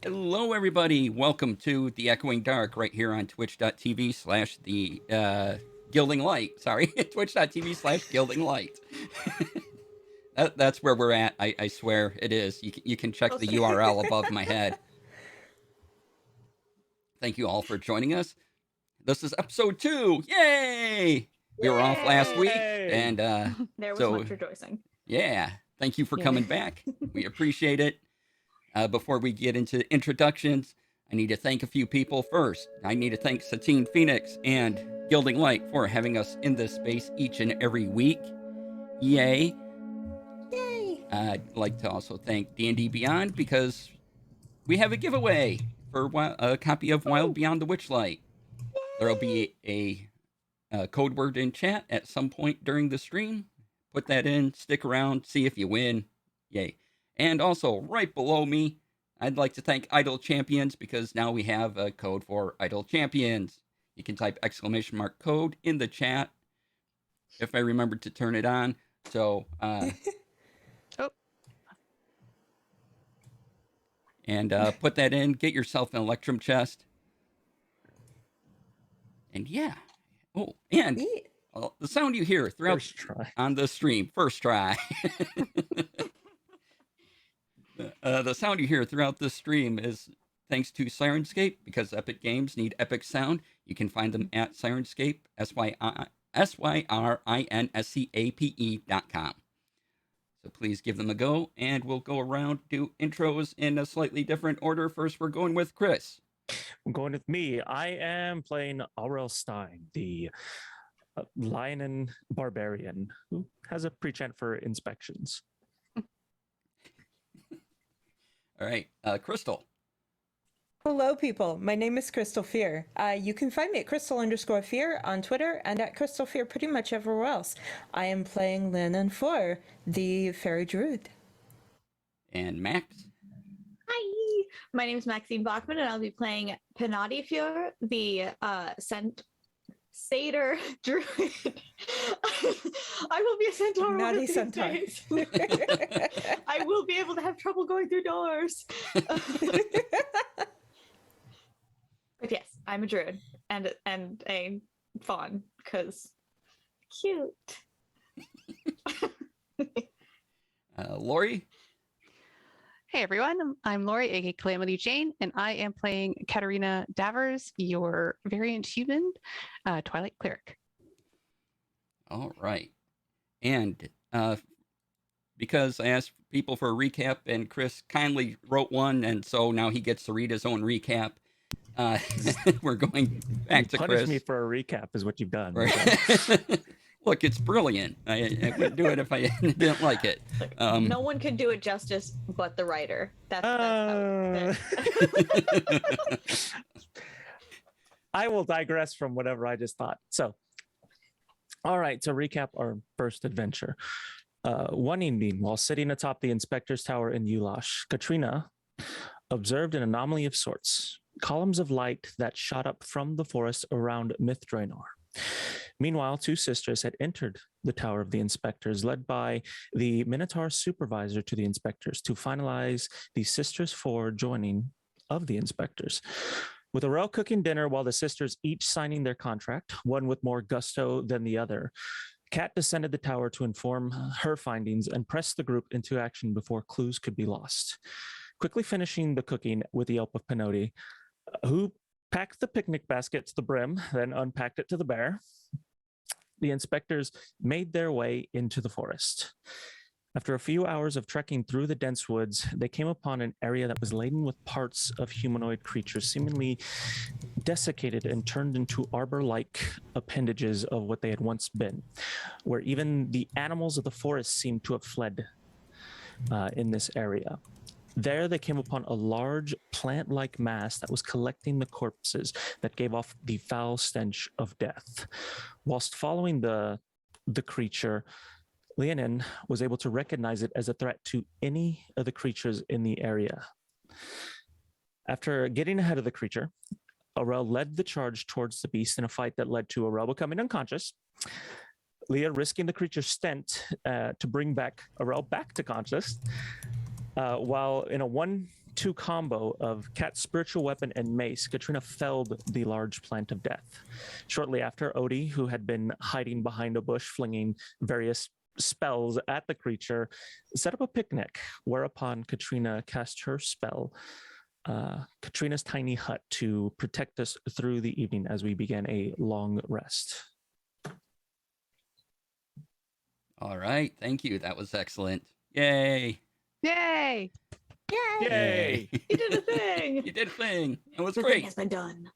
Hello, everybody. Welcome to The Echoing Dark right here on twitch.tv/the Gilding Light. Sorry, twitch.tv/Gilding Light. That's where we're at. I swear it is. You can check the URL above my head. Thank you all for joining us. This is episode 2. Yay! We were off last week, and there was much rejoicing. Yeah, thank you for coming back. We appreciate it. Before we get into introductions, I need to thank a few people first. I need to thank Satine Phoenix and Gilding Light for having us in this space each and every week. Yay! Yay! I'd like to also thank D&D Beyond because we have a giveaway for a copy of Wild Beyond the Witchlight. There'll be a code word in chat at some point during the stream. Put that in, stick around, see if you win. Yay. And also, right below me, I'd like to thank Idle Champions because now we have a code for Idle Champions. You can type !code in the chat if I remember to turn it on. So, and put that in, get yourself an Electrum chest. And yeah. Oh, and the sound you hear throughout on the stream, first try. The sound you hear throughout this stream is thanks to Sirenscape, because Epic Games need epic sound. You can find them at Sirenscape, SYRINSCAPE.com. So please give them a go, and we'll go around, do intros in a slightly different order. First, we're going with Chris. I'm going with me. I am playing Aurel Stein, the Lionin barbarian who has a pre-chant for inspections. All right, Crystal. Hello, people. My name is Crystal Fear. You can find me at Crystal_Fear on Twitter and at Crystal Fear pretty much everywhere else. I am playing Lynn 4, the Fairy Druid. And Max. Hi, my name is Maxine Bachman, and I'll be playing Penati Fjord, the Satyr Druid. I will be a centaur one of these days. I will be able to have trouble going through doors. But yes, I'm a druid and a fawn, because cute. Lori? Hey everyone, I'm Lori, aka Calamity Jane, and I am playing Katarina Davers, your variant human, Twilight Cleric. All right. And because I asked people for a recap, and Chris kindly wrote one, and so now he gets to read his own recap. We're going back to Chris. Punish me for a recap is what you've done. Right. Look, it's brilliant. I wouldn't do it if I didn't like it. No one can do it justice but the writer. That's how I will digress from whatever I just thought. So, all right, to recap our first adventure. One evening, while sitting atop the inspector's tower in Ulash, Katrina observed an anomaly of sorts, columns of light that shot up from the forest around Mithdraenor. Meanwhile, two sisters had entered the tower of the inspectors, led by the Minotaur supervisor to the inspectors, to finalize the sisters for joining of the inspectors. With Aurel cooking dinner while the sisters each signing their contract, one with more gusto than the other, Kat descended the tower to inform her findings and pressed the group into action before clues could be lost. Quickly finishing the cooking with the help of Penoti, who packed the picnic basket to the brim, then unpacked it to the bear, the inspectors made their way into the forest. After a few hours of trekking through the dense woods, they came upon an area that was laden with parts of humanoid creatures, seemingly desiccated and turned into arbor-like appendages of what they had once been, where even the animals of the forest seemed to have fled in this area. There they came upon a large plant-like mass that was collecting the corpses that gave off the foul stench of death. Whilst following the creature, Leonin was able to recognize it as a threat to any of the creatures in the area. After getting ahead of the creature, Aurel led the charge towards the beast in a fight that led to Aurel becoming unconscious, Leah risking the creature's stent to bring back Aurel back to conscious, while in a 1-2 2 combo of Cat's spiritual weapon and mace, Katrina felled the large plant of death. Shortly after, Odie, who had been hiding behind a bush flinging various spells at the creature, set up a picnic, whereupon Katrina cast her spell, Katrina's tiny hut, to protect us through the evening as we began a long rest. All right. Thank you. That was excellent. Yay. Yay! Yay! You did a thing. You did a thing. It was The thing great. has been done.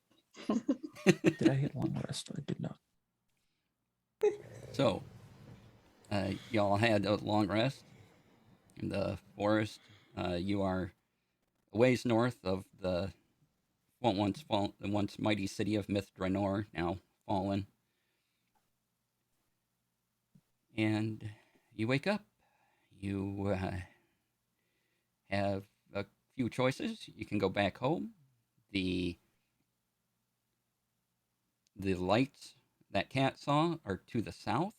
Did I hit long rest? I did not. So, y'all had a long rest in the forest. You are a ways north of the once mighty city of Myth Draenor, now fallen. And you wake up. You have a few choices. You can go back home. The lights that Cat saw are to the south,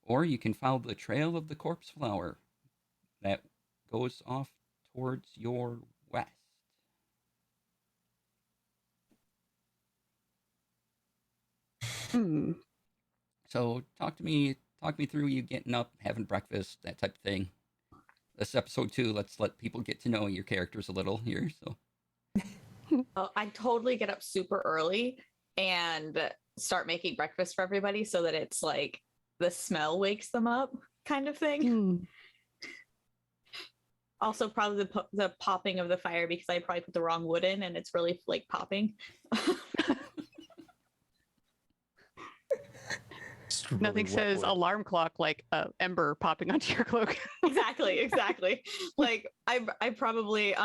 or you can follow the trail of the corpse flower that goes off towards your west. Hmm. So talk me through you getting up, having breakfast, that type of thing. This episode 2, let's let people get to know your characters a little here. So Oh, I totally get up super early and start making breakfast for everybody so that it's like the smell wakes them up kind of thing. Hmm. Also, probably the popping of the fire because I probably put the wrong wood in and it's really like popping. It's really Nothing wet says wood. alarm clock like ember popping onto your cloak. exactly. Like I probably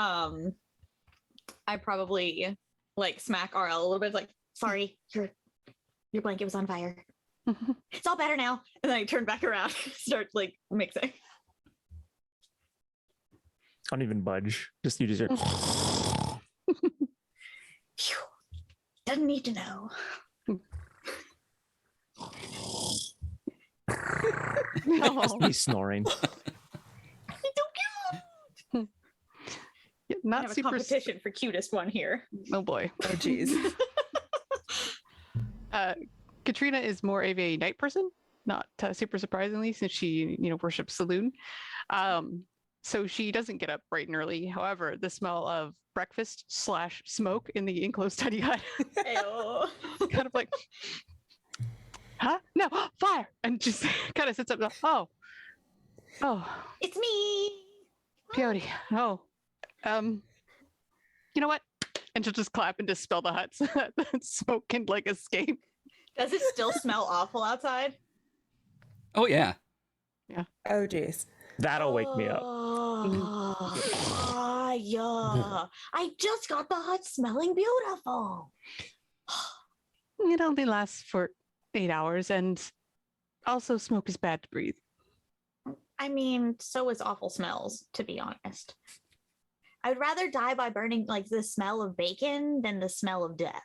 like smack RL a little bit, like, sorry, your blanket was on fire. It's all better now. And then I turn back around, start like mixing. Don't even budge. Just you just hear. Phew. Doesn't need to know. No. Me snoring. Yeah, I not have a super. competition for cutest one here. Oh boy. Oh, geez. Katrina is more of a night person, not super surprisingly, since she, worships the loon. So she doesn't get up bright and early. However, the smell of breakfast / smoke in the enclosed tiny hut, Ew. kind of like, huh? No, fire! And just kind of sits up. Oh, It's me. peyote. Oh, you know what? And she'll just clap and dispel the hut so that the smoke can like escape. Does it still smell awful outside? oh yeah. Oh, geez. That'll wake me up. Yeah. I just got the hut smelling beautiful. It only lasts for 8 hours, and also smoke is bad to breathe. I mean, so is awful smells, to be honest. I'd rather die by burning like the smell of bacon than the smell of death.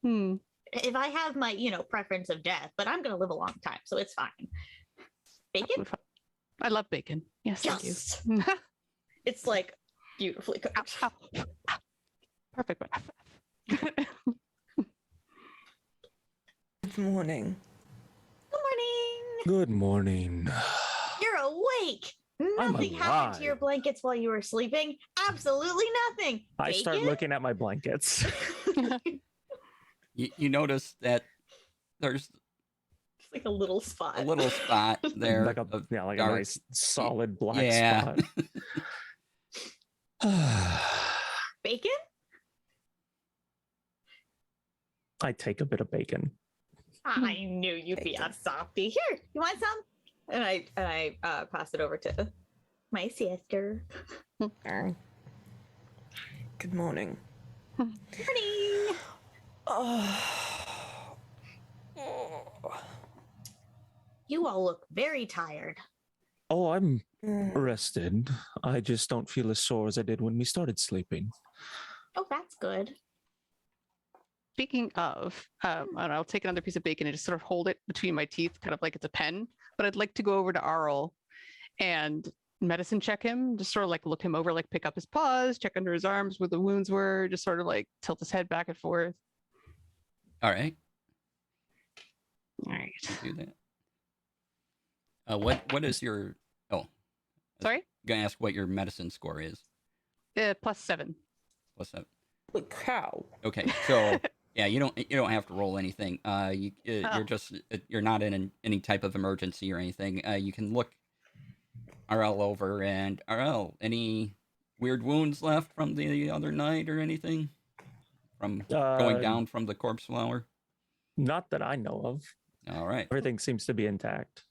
Hmm. If I have my, preference of death, but I'm going to live a long time, so it's fine. Bacon? I love bacon. Yes, thank Yes. you. It's like beautifully cooked. Ow, ow. Perfect. Good morning. Good morning. Good morning. You're awake. Nothing happened to your alive. blankets while you were sleeping. Absolutely nothing. I start Bacon? looking at my blankets. You notice that there's It's like a little spot. a little spot there. like a of like dark- a nice solid black Yeah. spot. Bacon? I take a bit of bacon. I knew you'd be a softie. Here, you want some? And I pass it over to my sister. Good morning. Morning. Oh. You all look very tired. Oh, I'm Mm. rested. I just don't feel as sore as I did when we started sleeping. Oh, that's good. Speaking of, I'll take another piece of bacon and just sort of hold it between my teeth, kind of like it's a pen. But I'd like to go over to Arl and medicine check him, just sort of like look him over, like pick up his paws, check under his arms where the wounds were, just sort of like tilt his head back and forth. All right. All right. Do that. What is your? Oh, Sorry? gonna ask what your medicine score is. +7. What's that? Look how. Okay, so yeah, you don't have to roll anything. You're just you're not in any type of emergency or anything. You can look RL over, and RL, any weird wounds left from the other night or anything from going down from the corpse flower? Not that I know of. All right. Everything seems to be intact.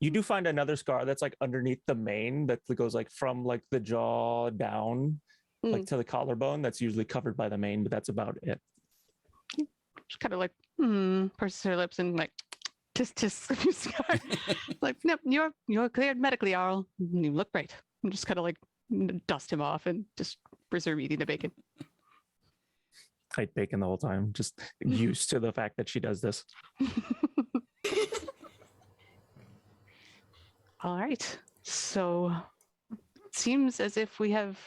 You do find another scar that's like underneath the mane that goes like from like the jaw down, like to the collarbone. That's usually covered by the mane, but that's about it. Just kind of like, purses her lips and like, tisk. Like, nope, you're cleared medically, Arl. You look great. And just kind of like dust him off and just resume eating the bacon. I ate bacon the whole time, just used to the fact that she does this. All right. So it seems as if we have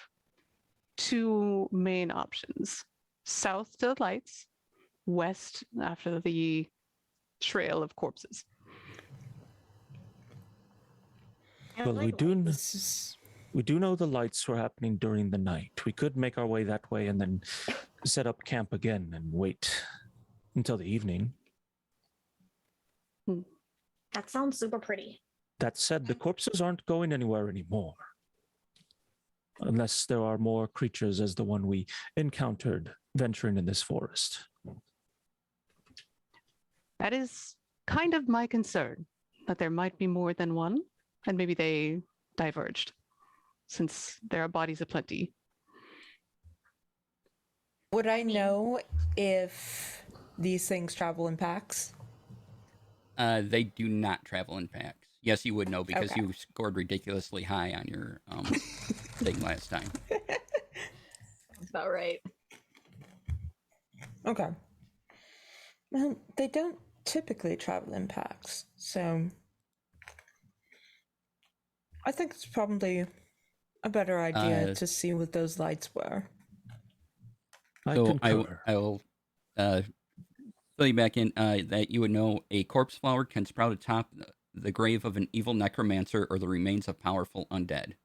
two main options: south to the lights, west after the trail of corpses. Well, we do know the lights were happening during the night. We could make our way that way and then set up camp again and wait until the evening. That sounds super pretty. That said, the corpses aren't going anywhere anymore. Unless there are more creatures as the one we encountered venturing in this forest. That is kind of my concern, that there might be more than one, and maybe they diverged, since there are bodies aplenty. Would I know if these things travel in packs? They do not travel in packs. Yes, you would know because Okay. you scored ridiculously high on your thing last time. That's about right. Okay. Well, they don't typically travel in packs, so I think it's probably a better idea to see what those lights were. I So concur. I will fill you back in that you would know a corpse flower can sprout atop the grave of an evil necromancer or the remains of powerful undead.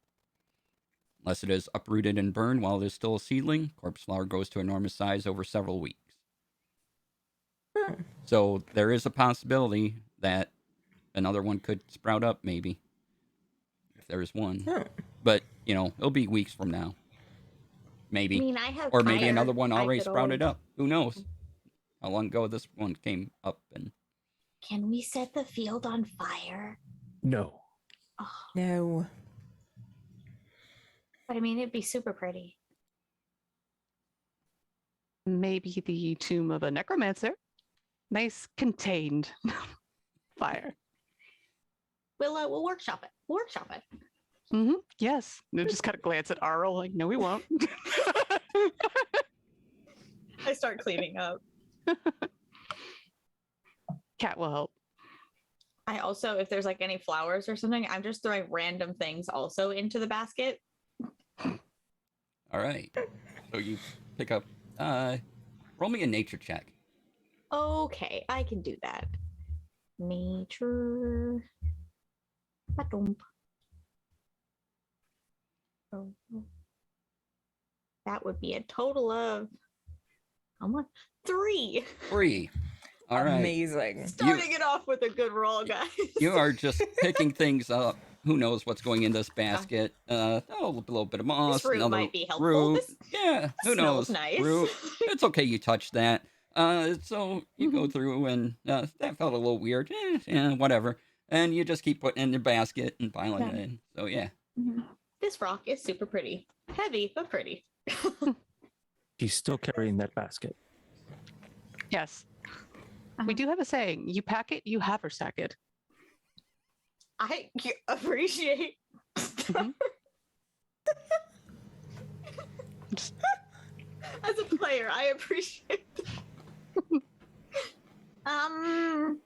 Unless it is uprooted and burned while it is still a seedling, corpse flower grows to enormous size over several weeks. So there is a possibility that another one could sprout up, maybe, if there is one. But, it'll be weeks from now. Maybe. I mean, I have Or maybe fire. another one I already could sprouted always- up. Who knows? How long ago this one came up? And Can we set the field on fire? No. Oh, No. but I mean, it'd be super pretty. Maybe the tomb of a necromancer. Nice contained fire. We'll workshop it. Workshop it. Yes. And just kind of glance at Arl like, no, we won't. I start cleaning up. Cat will help. I also, if there's like any flowers or something, I'm just throwing random things also into the basket. all right. So you pick up. Roll me a nature check. Okay, I can do that. Nature. Ba-dum. Oh, that would be a total of how much? 3. 3. All right. Amazing. Starting it off with a good roll, guys. You are just picking things up. Who knows what's going in this basket? A little bit of moss. This root another might be helpful. root. This Yeah, who knows? smells nice. Root. It's okay. You touched that. So you go through and that felt a little weird. Whatever. And you just keep putting it in your basket and piling it in. So yeah. This rock is super pretty. Heavy, but pretty. He's still carrying that basket. Yes. We do have a saying: you pack it, you haversack it. I appreciate. As a player, I appreciate. I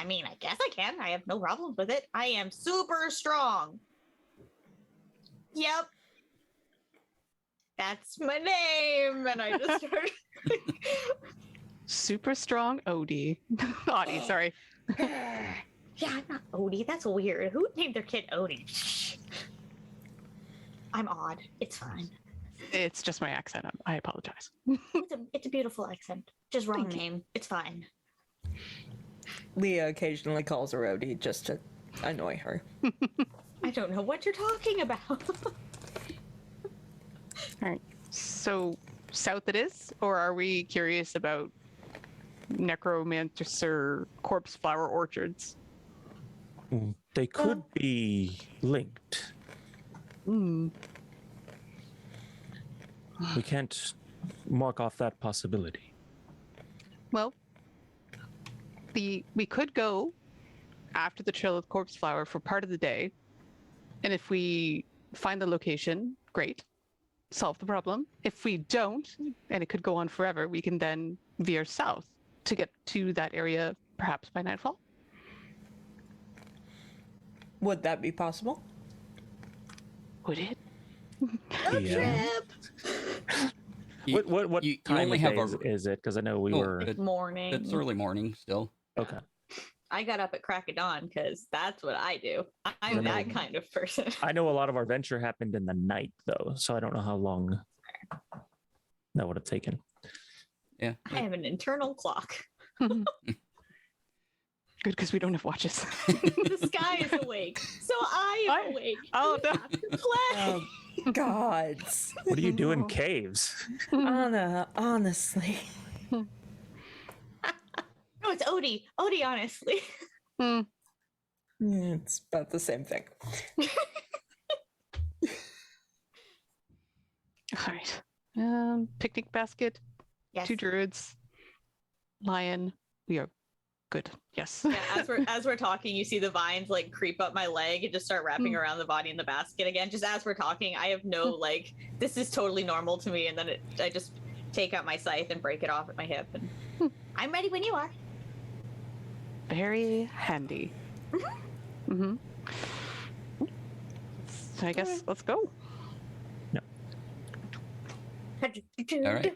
I mean, I guess I can. I have no problems with it. I am super strong. Yep. That's my name. And I just started. Super strong Odie. Odie, sorry. Yeah, I'm not Odie. That's weird. Who named their kid Odie? Shh. I'm odd. It's fine. It's just my accent. I apologize. It's a beautiful accent. Just wrong Thank you. name. It's fine. Leah occasionally calls her Odie just to annoy her. I don't know what you're talking about. All right. So south it is, or are we curious about necromancer corpse flower orchards? They could be linked. Hmm. We can't mark off that possibility. Well, we could go after the Trail of Corpse Flower for part of the day, and if we find the location, great, solve the problem. If we don't, and it could go on forever, we can then veer south to get to that area, perhaps by nightfall. Would that be possible? Would it? Yeah. You- What you time only of have day a- is it? Because I know we Oh, were. it- Morning. It's early morning still. Okay. I got up at crack of dawn because that's what I do. I'm Mhm. that kind of person. I know a lot of our venture happened in the night, though, so I don't know how long that would have taken. Yeah. I have an internal clock. Good, because we don't have watches. The sky is awake, so I am I- awake. Oh, We no. have to play. Oh, gods. What do you do in No. caves? Anna, honestly. No, it's Odie. Odie, honestly. It's about the same thing. All right. Picnic basket, Yes. 2 druids, lion. We are good. Yes. Yeah, as we're talking, you see the vines like creep up my leg and just start wrapping around the body in the basket again. Just as we're talking, I have no like this is totally normal to me, and then I just take out my scythe and break it off at my hip, and I'm ready when you are. Very handy. Mm-hmm. So I guess let's go. All right.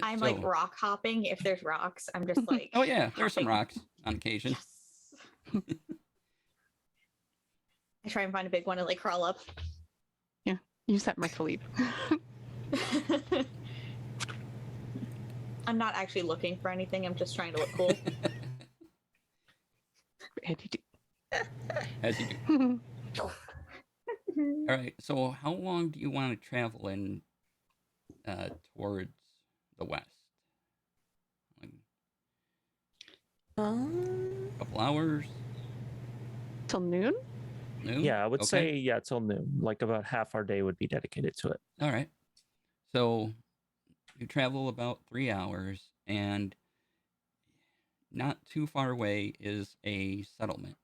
I'm like So- rock hopping. If there's rocks, I'm just like, Oh yeah, there's some hopping. rocks on occasion. Yes. I try and find a big one and like crawl up. Use that mirthful leap. I'm not actually looking for anything. I'm just trying to look cool. And you do. As you do. All right. So how long do you want to travel in towards the west? Like a couple hours? Till noon? Noon? Yeah, I would Okay. say till noon. Like about half our day would be dedicated to it. All right. So you travel about 3 hours, and not too far away is a settlement.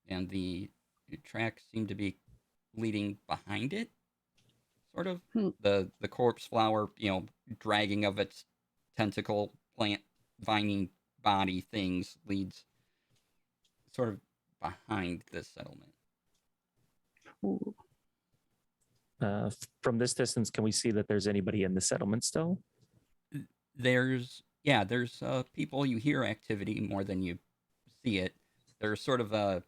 And the tracks seem to be leading behind it, sort of. Hmm. The corpse flower, dragging of its tentacle plant vining body things leads sort of behind this settlement. Ooh. From this distance, can we see that there's anybody in the settlement still? There's people. You hear activity more than you see it. There's sort of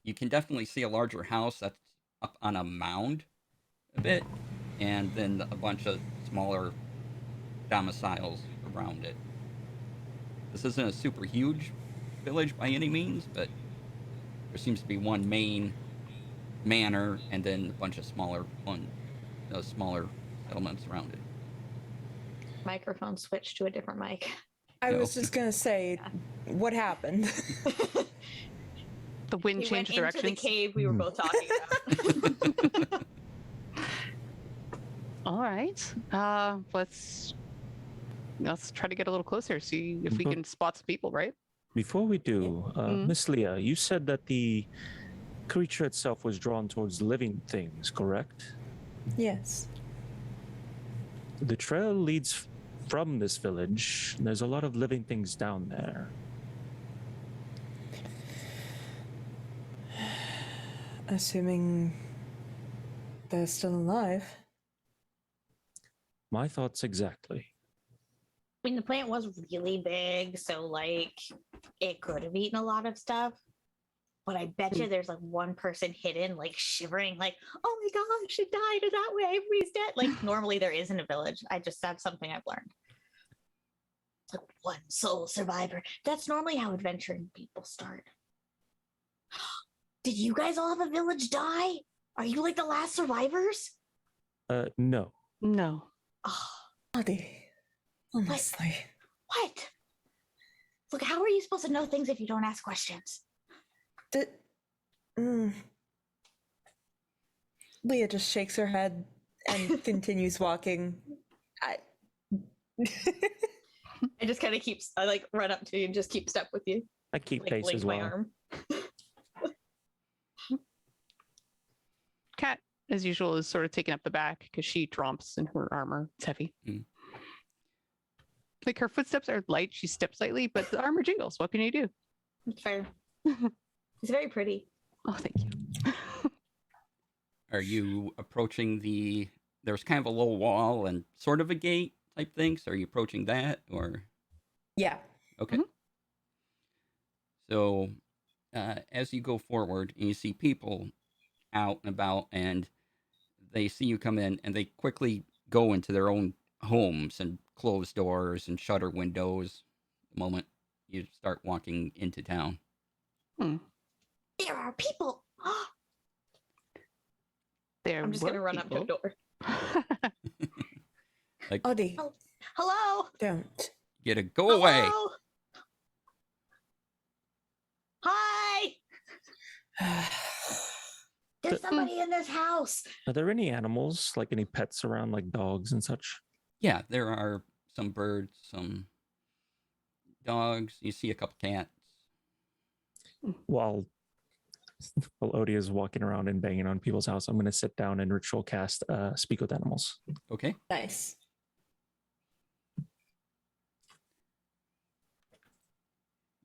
you can definitely see a larger house that's up on a mound a bit, and then a bunch of smaller domiciles around it. This isn't a super huge village by any means, but there seems to be one main manor and then a bunch of smaller settlements around it. Microphone switched to a different mic. I No. was just going to say, what happened? The wind We went changed into the directions. cave we were both talking about. All right. Let's try to get a little closer, see if we But- can spot some people, right? Before we do, Mm. Miss Leah, you said that the creature itself was drawn towards living things, correct? Yes. The trail leads from this village. There's a lot of living things down there. Assuming they're still alive. My thoughts exactly. I mean, the plant was really big, so like it could have eaten a lot of stuff. But I bet you there's like one person hidden, like shivering, like, oh my gosh, it died in that way. Everybody's dead. Like normally there is in a village. That's something I've learned. It's like one sole survivor. That's normally how adventuring people start. Did you guys all have a village die? Are you like the last survivors? No. No. Oh, Bloody. Honestly. what? Look, how are you supposed to know things if you don't ask questions? Leah just shakes her head and continues walking. I just kind of I like run up to you and just keep step with you. I keep Like pace blink as my well. arm. Cat, as usual, is sort of taking up the back because she tromps in her armor. It's heavy. Mm. Like her footsteps are light. She steps lightly, but the armor jingles. What can you do? It's fair. It's very pretty. Oh, thank you. Are you approaching there's kind of a low wall and sort of a gate type thing? So are you approaching that or? Yeah. Okay. So as you go forward and you see people out and about and they see you come in and they quickly go into their own homes and close doors and shutter windows the moment you start walking into town. There are people. There I'm just were gonna run up to a people. door. Like, Oddie, Hello. don't. get a go away. Hello? Hi. There's somebody in this house. Are there any animals, like any pets around, like dogs and such? Yeah, there are some birds, some dogs. You see a couple cats. While Odie is walking around and banging on people's house, I'm going to sit down and ritual cast Speak with Animals. Okay. Nice.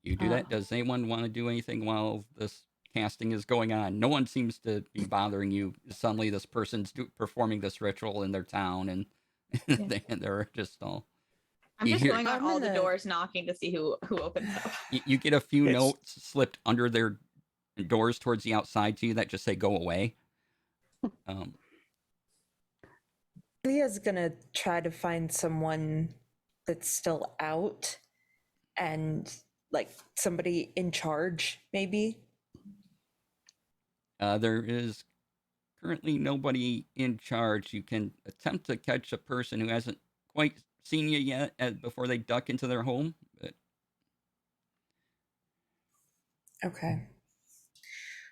You do that. Does anyone want to do anything while this casting is going on? No one seems to be bothering you. Suddenly, this person's performing this ritual in their town, and they're just all. I'm You just hear- going on I'm all the gonna- doors knocking to see who opens up. You get a few It's- notes slipped under their doors towards the outside to you that just say "Go away." Leah's gonna try to find someone that's still out and like somebody in charge, maybe. There is currently nobody in charge. You can attempt to catch a person who hasn't quite seen you yet before they duck into their home. But Okay.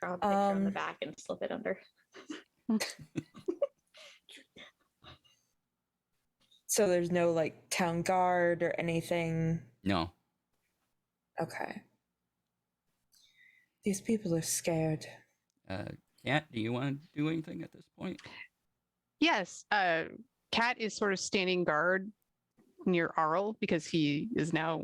Draw a picture on the back and slip it under. So there's no like town guard or anything. no. Okay. These people are scared. Kat, do you want to do anything at this point? Yes. Cat is sort of standing guard near Arl because he is now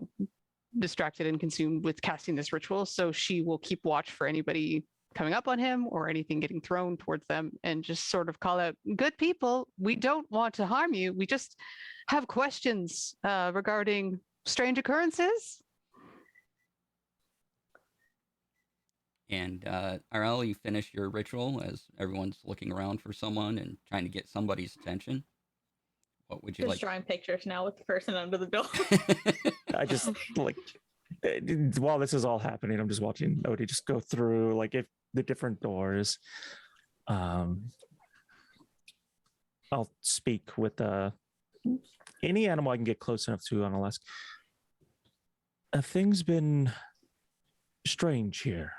distracted and consumed with casting this ritual. So she will keep watch for anybody coming up on him or anything getting thrown towards them and just sort of call out, good people, we don't want to harm you. We just have questions regarding strange occurrences. And RL, you finish your ritual as everyone's looking around for someone and trying to get somebody's attention. What would you Just like? drawing pictures now with the person under the door. I just like while this is all happening, I'm just watching Odie just go through like if the different doors. I'll speak with any animal I can get close enough to, and I'll ask, have things been strange here?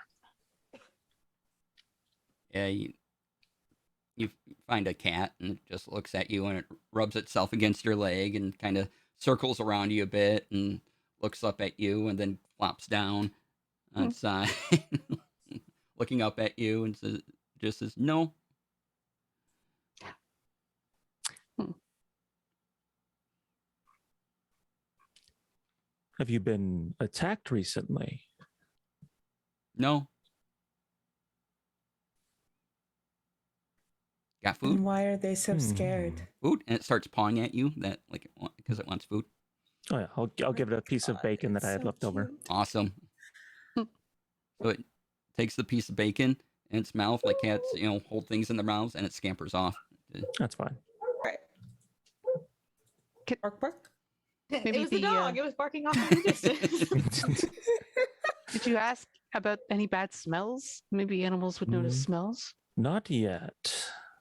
Yeah, you find a cat and it just looks at you and it rubs itself against your leg and kind of circles around you a bit and looks up at you and then flops down on its side, looking up at you and says no. Have you been attacked recently? No. Got food? And why are they so scared? Food? And it starts pawing at you that like because it wants food. Oh yeah, I'll give it a piece of God, bacon that it's I had so left over. cute. Awesome. So it takes the piece of bacon in its mouth, like cats, hold things in their mouths, and it scampers off. That's fine. Right. Bark, bark. Maybe it was the the, dog. It was barking off in the distance. Did you ask about any bad smells? Maybe animals would notice Mm. smells. Not yet.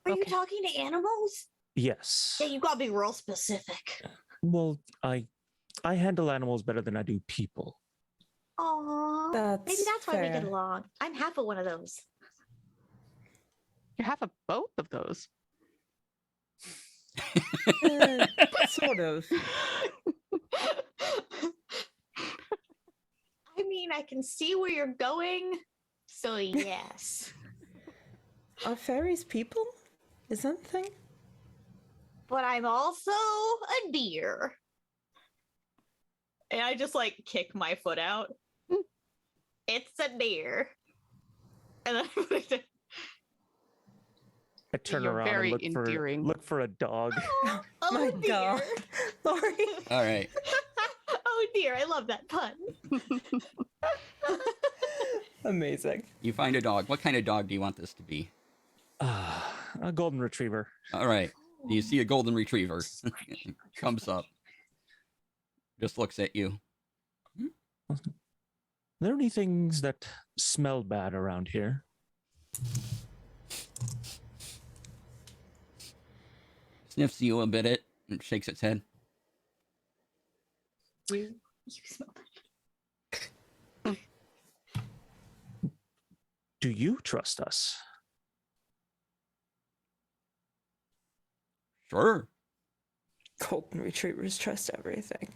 Are you Okay. talking to animals? Yes. Yeah, you gotta be real specific. Well, I handle animals better than I do people. Aww. Maybe That's that's why we get fair. along. I'm half of one of those. You have a both of those. Sort of. I mean, I can see where you're going. So, yes. Are fairies people? Is that a thing? But I'm also a deer. And I just like kick my foot out. It's a deer. And then I put it I turn You're around very and endearing. look for a dog. Oh, My dear. God. Lori. All right. Oh dear, I love that pun. Amazing. You find a dog. What kind of dog do you want this to be? A golden retriever. All right. You see a golden retriever. Comes up. Just looks at you. Are there any things that smell bad around here? Sniffs you a bit and shakes its head. You smell that. Do you trust us? Sure. Golden retrievers trust everything.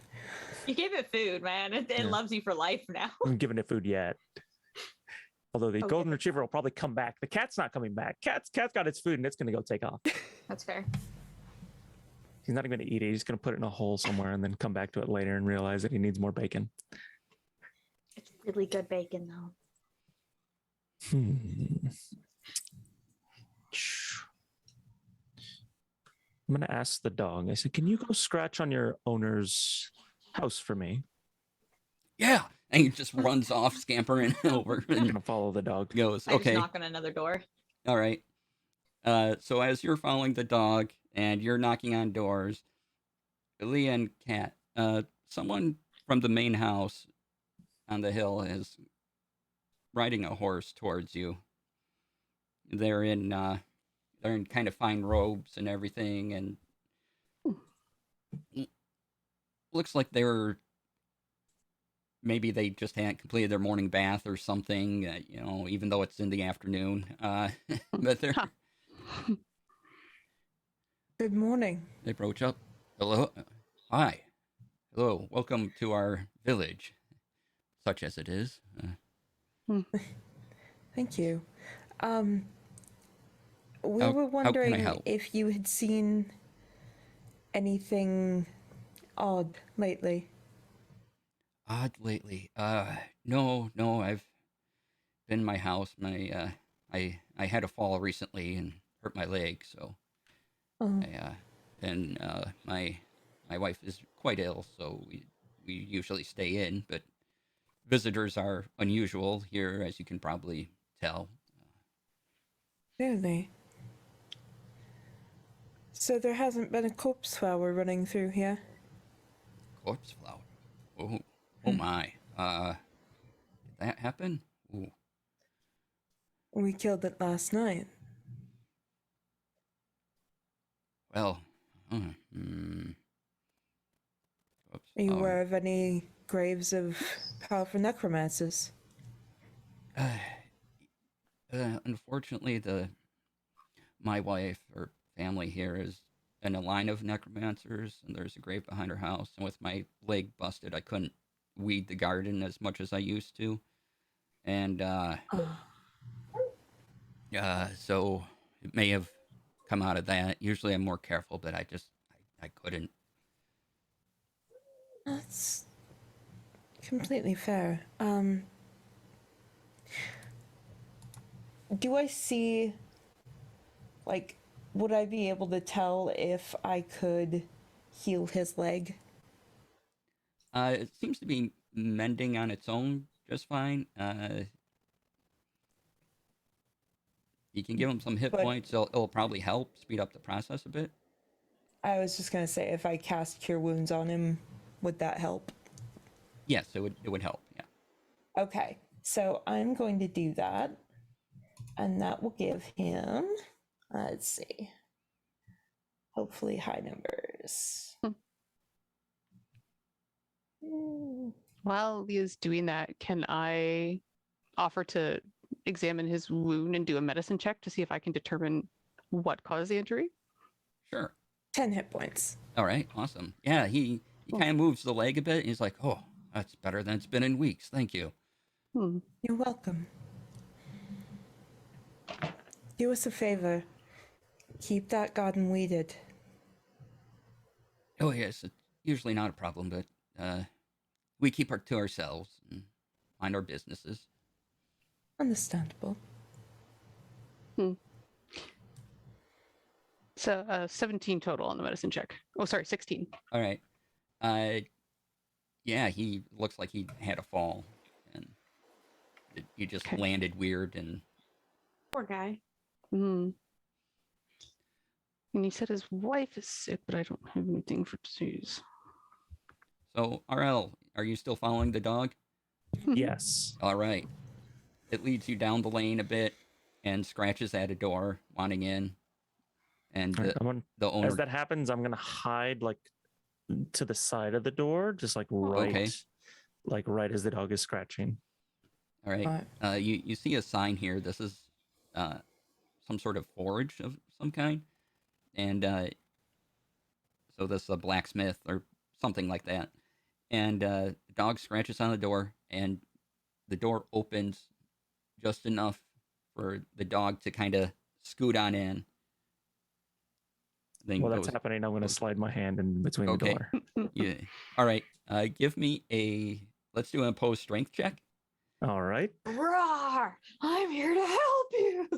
You gave it food, man. It Yeah. loves you for life now. I haven't given it food yet. Although the Okay. golden retriever will probably come back. The cat's not coming back. Cat's got its food and it's gonna go take off. That's fair. He's not even gonna eat it. He's gonna put it in a hole somewhere and then come back to it later and realize that he needs more bacon. It's really good bacon, though. I'm gonna ask the dog. I said, "Can you go scratch on your owner's house for me?" Yeah. And he just runs off, scampering over, I'm and gonna follow the dog. goes, I just okay. knock on another door. All right. So as you're following the dog and you're knocking on doors, Leah and Kat, someone from the main house on the hill is riding a horse towards you. They're in kind of fine robes and everything, and looks like maybe they just hadn't completed their morning bath or something. Even though it's in the afternoon, but they're. Good morning. They approach up. Hello. Hi. Hello. Welcome to our village, such as it is. Thank you. We How- were how can I wondering help? if you had seen anything odd lately. Odd lately. No. I've been in my house. I had a fall recently and hurt my leg, so Oh, and my wife is quite ill, so we usually stay in, but visitors are unusual here, as you can probably tell. really? So there hasn't been a corpse flower running through here? Corpse flower. Oh my. Did that happen? Ooh. We killed it last night. Well. Corpse Are you flower. aware of any graves of powerful necromancers? Unfortunately, my wife or family here is in a line of necromancers, and there's a grave behind her house. And with my leg busted, I couldn't weed the garden as much as I used to, and so it may have come out of that. Usually, I'm more careful, but I couldn't. That's completely fair. Do I see, like, would I be able to tell if I could heal his leg? It seems to be mending on its own just fine. You can give him some hit But- points. It'll probably help speed up the process a bit. I was just gonna say, if I cast Cure Wounds on him, would that help? Yes, it would help. Yeah. Okay, so I'm going to do that, and that will give him, let's see, hopefully high numbers. While Leah's doing that, can I offer to examine his wound and do a medicine check to see if I can determine what caused the injury? Sure. 10 hit points. All right. Awesome. Yeah. He kind of moves the leg a bit. He's like, "Oh, that's better than it's been in weeks. Thank you." You're welcome. Do us a favor. Keep that garden weeded. Oh yes, it's usually not a problem, but we keep to ourselves and mind our businesses. Understandable. So 17 total on the medicine check. Oh, sorry, 16. All right. Yeah, he looks like he had a fall, and he just Okay. landed weird. And Poor guy. Hmm. And he said his wife is sick, but I don't have anything for disease. so, RL, are you still following the dog? Yes. All right. It leads you down the lane a bit and scratches at a door, wanting in. And All right, the owner. as that happens, I'm gonna hide like to the side of the door, just like Okay. right as the dog is scratching. All right. You see a sign here. This is some sort of forage of some kind, and so this is a blacksmith or something like that. And the dog scratches on the door, and the door opens just enough for the dog to kind of scoot on in. Then While that's goes- happening, I'm gonna slide my hand in between Okay. the door. Yeah. All right. Give me a. Let's do an opposed strength check. All right. Roar! I'm here to help you.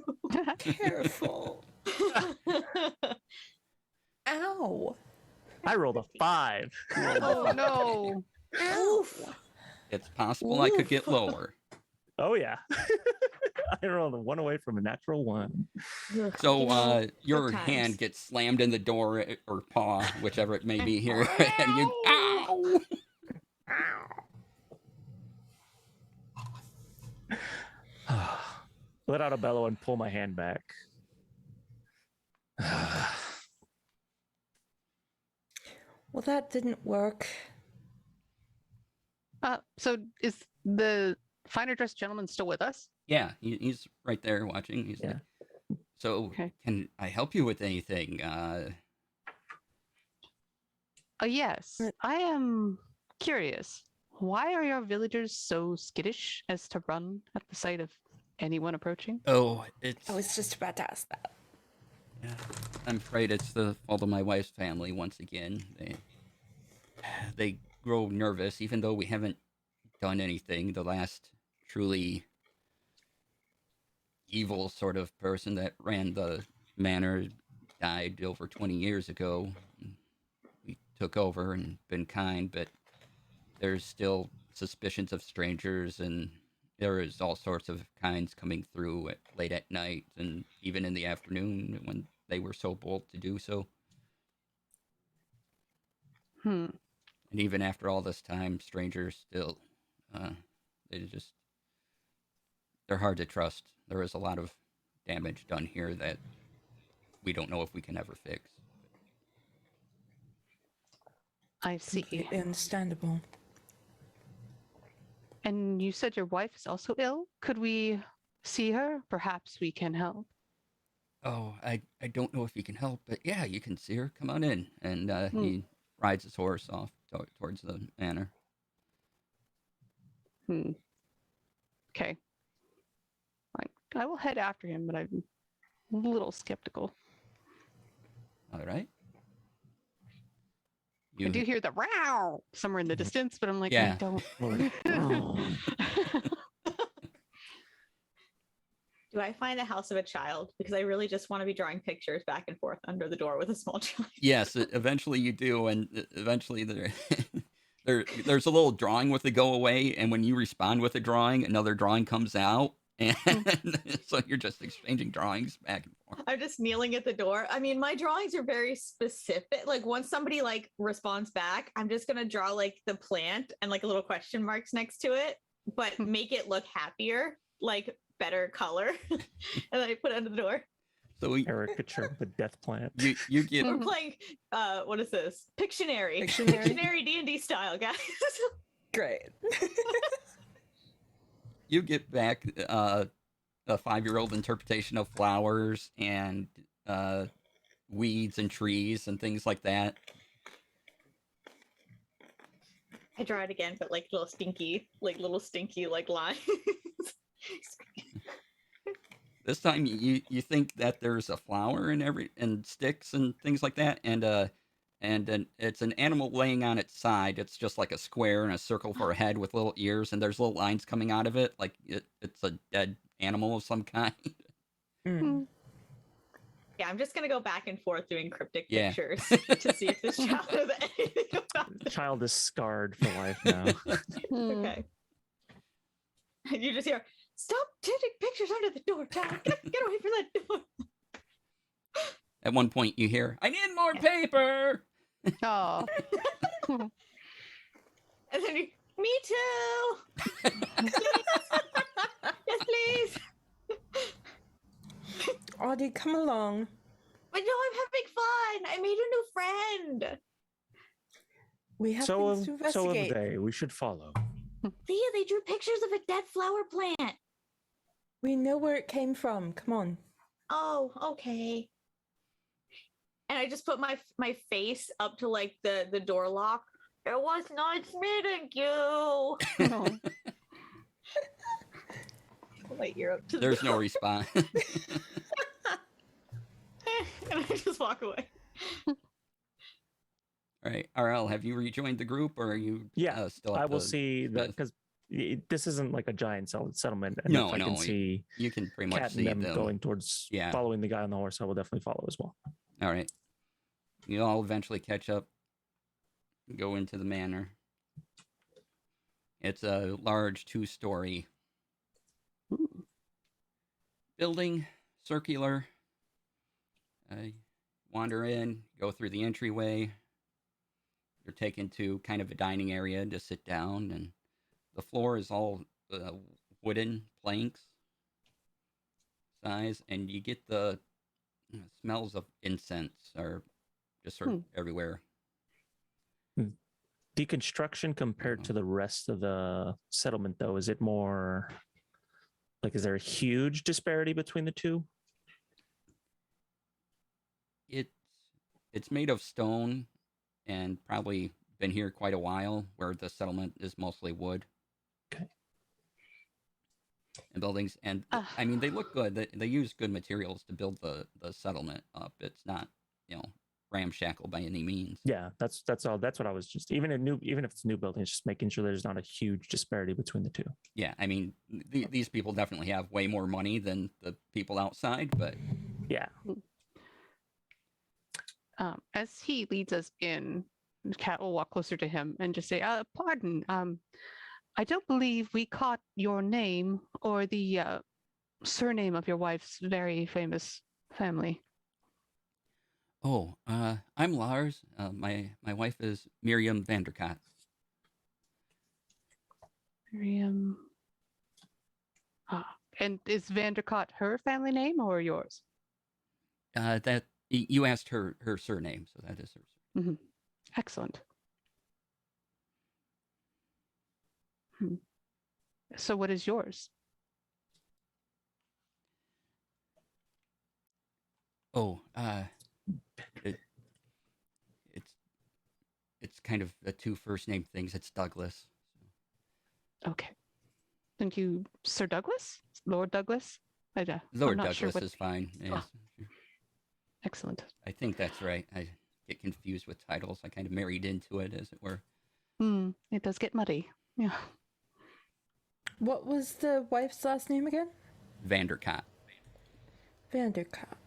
Careful. Ow. I rolled a 5. Oh no. Oof. It's possible I could get lower. Oh yeah. I rolled a 1 away from a natural 1. So You know, your good times. hand gets slammed in the door or paw, whichever it may be here, and you ow! Let out a bellow and pull my hand back. Well, that didn't work. So is the finer dressed gentleman still with us? Yeah, he's right there watching. He's Yeah. like, so Okay. can I help you with anything? Oh, yes. I am curious. Why are your villagers so skittish as to run at the sight of anyone approaching? Oh, it's. I was just about to ask that. Yeah, I'm afraid it's the fault of my wife's family once again. They grow nervous, even though we haven't done anything. The last truly evil sort of person that ran the manor died over 20 years ago. We took over and been kind, but there's still suspicions of strangers, and there is all sorts of kinds coming through late at night and even in the afternoon when they were so bold to do so. Hmm. And even after all this time, strangers still, they're hard to trust. There is a lot of damage done here that we don't know if we can ever fix. I see. Completely understandable. And you said your wife is also ill? Could we see her? Perhaps we can help. Oh, I don't know if you can help, but yeah, you can see her. Come on in. And he rides his horse off towards the manor. Okay. I will head after him, but I'm a little skeptical. All right. I do hear the row somewhere in the distance, but I'm like, Yeah. I don't. Do I find the house of a child? Because I really just want to be drawing pictures back and forth under the door with a small child. Yes, eventually you do, and eventually there's a little drawing with the go away, and when you respond with a drawing, another drawing comes out, and so you're just exchanging drawings back and forth. I'm just kneeling at the door. I mean, my drawings are very specific. Like once somebody like responds back, I'm just gonna draw like the plant and like a little question marks next to it, but make it look happier, like better color, and then I put it under the door. So Caricature of the death plant. you get We're playing what is this? Pictionary. Pictionary. Pictionary D&D style, guys. Great. you get back a 5-year-old interpretation of flowers and weeds and trees and things like that. I draw it again, but like little stinky lines. This time you think that there's a flower and sticks and things like that, and then it's an animal laying on its side. It's just like a square and a circle for a head with little ears, and there's little lines coming out of it, like it's a dead animal of some kind. Mm. Yeah, I'm just gonna go back and forth doing cryptic Yeah. pictures to see if this child knows anything about The this. child is scarred for life now. Okay. And you just hear, "Stop taking pictures under the door, child. Get away from that door." At one point, you hear, "I need more paper." Oh. And then you, "Me too." Yes, please. Audie, come along. But no, I'm having fun. I made a new friend. We have So things to of investigate. they, we should follow. Thea, they drew pictures of a dead flower plant. We know where it came from. Come on. Oh, okay. And I just put my face up to like the door lock. It was nice meeting you. Oh. Wait, you're up to the There's no door. response. And I just walk away. All right, RL, have you rejoined the group, or are you Yeah, still? I At will the, see that because this isn't like a giant settlement. And No, if I no, can see You can pretty much Cat see and them them. going towards Yeah. following the guy on the horse, I will definitely follow as well. All right, you all eventually catch up. Go into the manor. It's a large 2-story building, circular. Wander in, go through the entryway. You're taken to kind of a dining area to sit down, and the floor is all wooden planks size, and you get the smells of incense are just sort of everywhere. Deconstruction compared to the rest of the settlement, though, is it more like, is there a huge disparity between the two? It's made of stone and probably been here quite a while, where the settlement is mostly wood. Okay. And buildings, and I mean, they look good. They use good materials to build the settlement up. It's not, ramshackle by any means. Yeah, that's all. That's what I was just even if it's a new building, it's just making sure there's not a huge disparity between the two. Yeah, I mean, these people definitely have way more money than the people outside, but Yeah. As he leads us in, Cat will walk closer to him and just say, "Pardon, I don't believe we caught your name or the surname of your wife's very famous family." oh, I'm Lars. My wife is Miriam Vanderkot. Miriam. And is Vandercott her family name or yours? That you asked her surname, so that is her. Mm-hmm. Excellent. So what is yours? Oh, it's kind of the 2 first name things. It's Douglas. Okay. Thank you, Sir Douglas? Lord Douglas? I'm Lord not Douglas sure what... is fine. Yes. Excellent. I think that's right. I get confused with titles. I kind of married into it, as it were. It does get muddy. Yeah. What was the wife's last name again? Vanderkot. Vanderkat.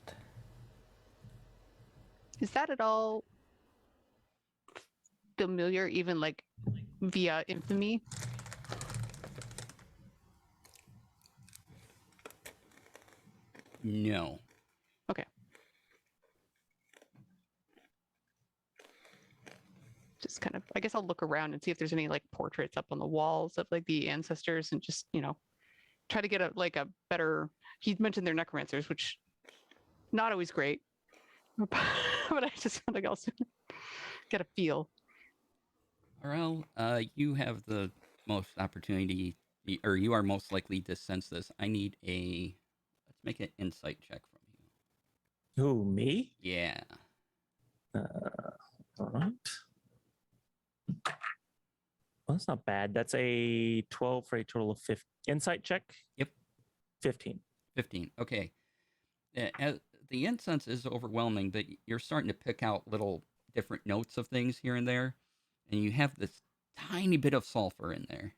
Is that at all familiar, even like via infamy? No. Okay. Just kind of, I guess I'll look around and see if there's any like portraits up on the walls of like the ancestors, and just, try to get a better. He mentioned they're necromancers, which not always great, but I just want to also get a feel. Arel, you have the most opportunity, or you are most likely to sense this. I need a. Let's make an insight check from you. Who, me? Yeah. All right. Well, that's not bad. That's a 12 for a total of 15. Insight check? Yep. 15. 15. Okay. The incense is overwhelming, but you're starting to pick out little different notes of things here and there, and you have this tiny bit of sulfur in there.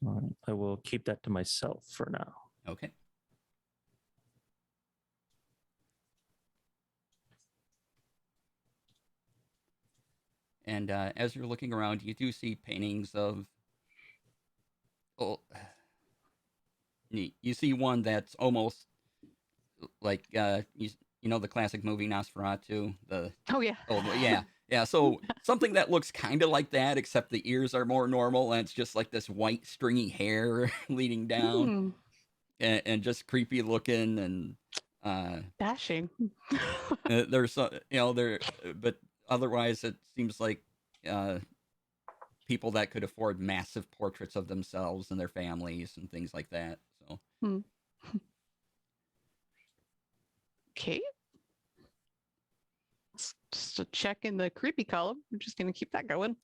All right. I will keep that to myself for now. Okay. And as you're looking around, you do see paintings of. Oh, neat. You see one that's almost like you know the classic movie Nosferatu. Oh yeah. Yeah. So something that looks kind of like that, except the ears are more normal, and it's just like this white stringy hair leading down, and just creepy looking, and Dashing. there's there, but otherwise it seems like people that could afford massive portraits of themselves and their families and things like that. So. Okay. Just a check in the creepy column. I'm just going to keep that going.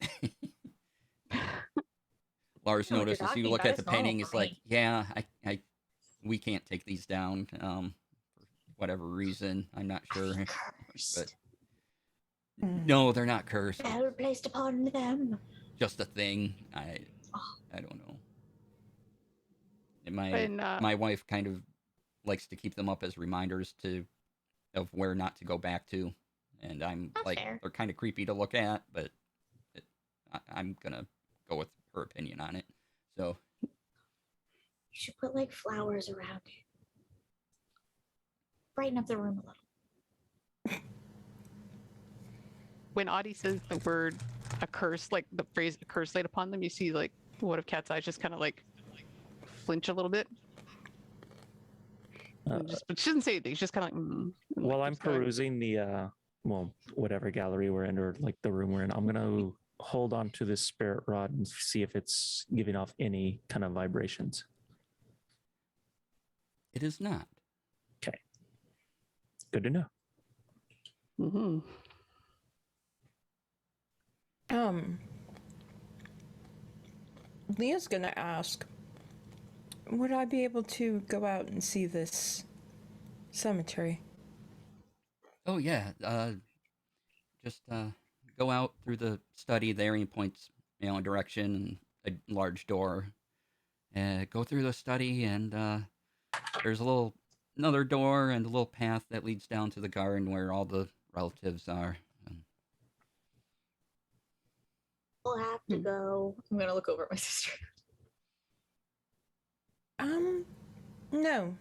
Lars I know what you're notices you talking look about. at the It's normal painting. for It's like, me. yeah, we can't take these down for whatever reason. I'm not sure, but Cursed. no, they're not cursed. Spell placed upon them. Just a thing. I don't know. And And, my wife kind of likes to keep them up as reminders of where not to go back to, and I'm That's like, fair. they're kind of creepy to look at, but I'm gonna go with her opinion on it. So You should put like flowers around it. Brighten up the room a little. when Audie says the word a curse, like the phrase a curse laid upon them, you see like one of Cat's eyes just kind of like flinch a little bit. But she doesn't say anything. She's just kind of like, While I'm keeps going. perusing the, whatever gallery we're in or like the room we're in, I'm going to hold on to this spirit rod and see if it's giving off any kind of vibrations. it is not. Good to know. Mm-hmm. Leah's gonna ask, would I be able to go out and see this cemetery? Oh yeah. Just go out through the study there, and he points in a direction and a large door. Go through the study, and there's another door and a little path that leads down to the garden where all the relatives are. We'll have to go. I'm gonna look over at my sister. No.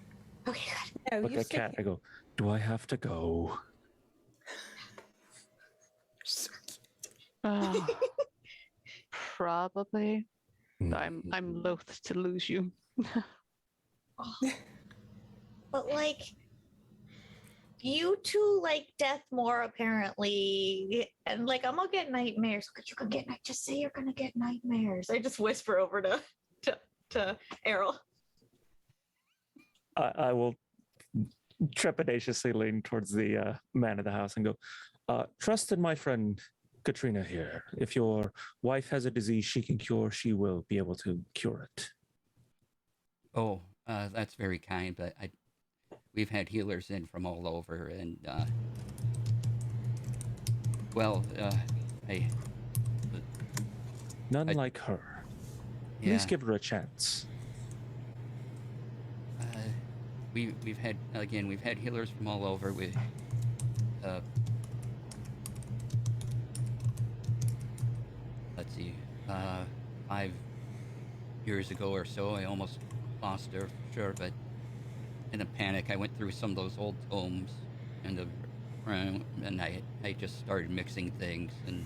Okay, good. No, Look you at stay Cat. I go, do I have to go? Probably. I'm loath to lose you. But like, you two like death more apparently, and like I'm gonna get nightmares. You're gonna get night. Just say you're gonna get nightmares. I just whisper over to Errol. I will trepidatiously lean towards the man of the house and go, trust in my friend Katrina here. If your wife has a disease she can cure, she will be able to cure it. Oh, that's very kind, but we've had healers in from all over, and None I- like her. Please Yeah. give her a chance. We've had healers from all over. Let's see, 5 years ago or so, I almost lost her for sure, but in a panic, I went through some of those old tomes and I just started mixing things, and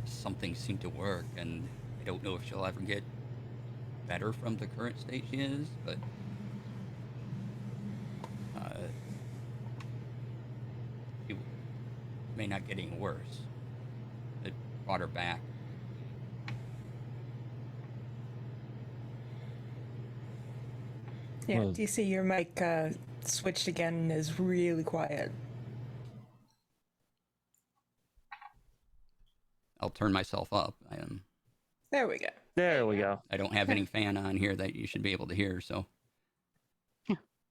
something seemed to work, and I don't know if she'll ever get better from the current state she is, but she may not get any worse. It brought her back. Yeah, Well- DC, your mic switched again and is really quiet. I'll turn myself up. There we go. There we go. I don't have any fan on here that you should be able to hear, so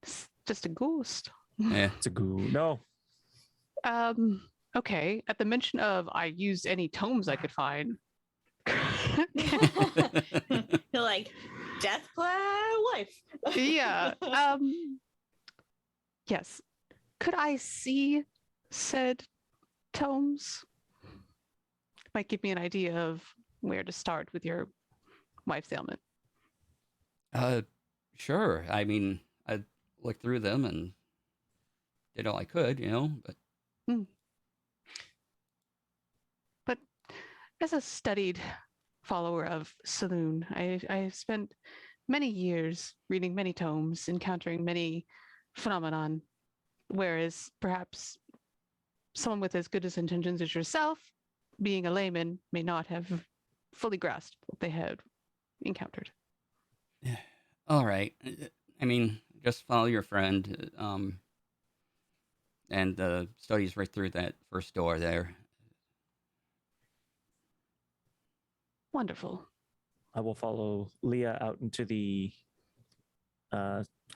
It's just a ghost. yeah. It's a goo. No. Okay. At the mention of I used any tomes I could find. You're like, death plan life. Yeah. Yes. Could I see said tomes? Might give me an idea of where to start with your wife's ailment. Sure. I mean, I looked through them and did all I could, but But as a studied follower of Saloon, I spent many years reading many tomes, encountering many phenomenon, whereas perhaps someone with as good as intentions as yourself, being a layman, may not have fully grasped what they had encountered. all right. I mean, just follow your friend, and the study's right through that first door there. Wonderful. I will follow Leah out into the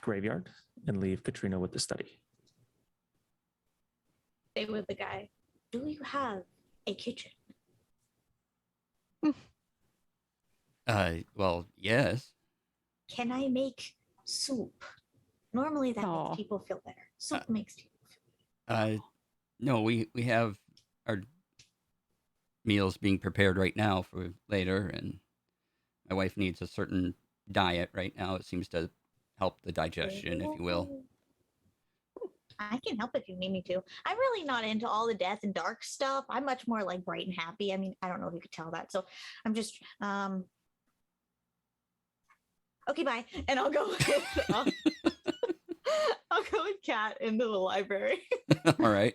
graveyard and leave Katrina with the study. Stay with the guy. Do you have a kitchen? Well, yes. Can I make soup? Normally that Aw. makes people feel better. Soup makes people feel No, we have our meals being prepared right now for later, and my wife needs a certain diet right now. It seems to help the digestion, if you will. I can help if you need me to. I'm really not into all the death and dark stuff. I'm much more like bright and happy. I mean, I don't know if you could tell that. So I'm just okay, bye. And I'll go with I'll go with Kat into the library. All right.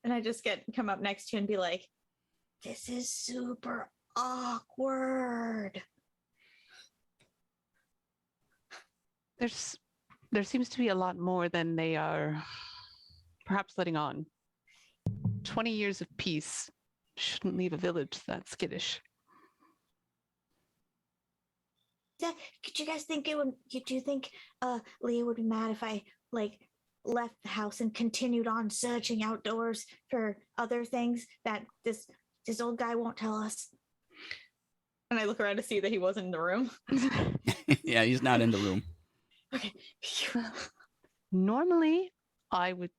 And I just come up next to you and be like, this is super awkward. There seems to be a lot more than they are perhaps letting on. 20 years of peace shouldn't leave a village that skittish. Could you guys think do you think Leah would be mad if I like left the house and continued on searching outdoors for other things that this old guy won't tell us? And I look around to see that he wasn't in the room. Yeah, he's not in the room. Okay. Normally, I would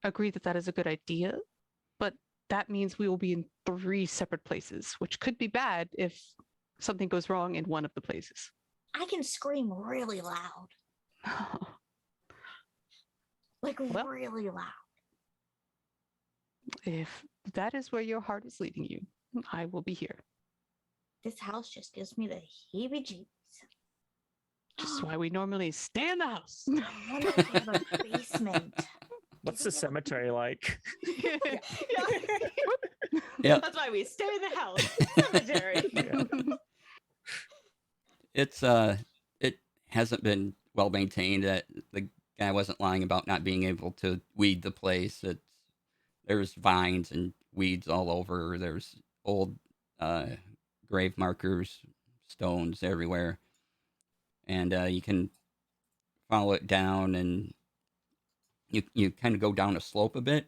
agree that that is a good idea, but that means we will be in 3 separate places, which could be bad if something goes wrong in one of the places. I can scream really loud. Like Well. really loud. If that is where your heart is leading you, I will be here. This house just gives me the heebie-jeebies. Just why we normally stay in the house. I wonder if they have a basement. What's the cemetery like? Yeah. Yep. That's why we stay in the house. Cemetery. It hasn't been well maintained. That the guy wasn't lying about not being able to weed the place. There's vines and weeds all over. There's old grave markers, stones everywhere, and you can follow it down, and you kind of go down a slope a bit,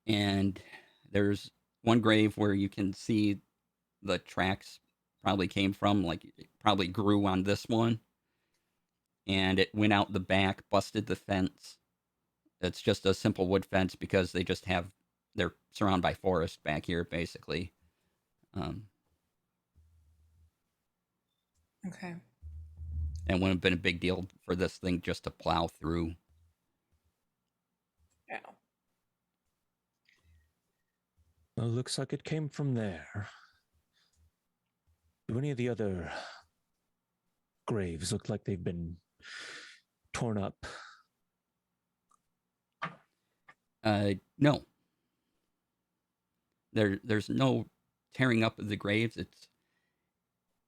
and there's one grave where you can see the tracks probably came from, like it probably grew on this one, and it went out the back, busted the fence. It's just a simple wood fence because they're surrounded by forest back here, basically. Um, Okay. and wouldn't have been a big deal for this thing just to plow through. Yeah. Well, looks like it came from there. Do any of the other graves look like they've been torn up? No. There's no tearing up of the graves.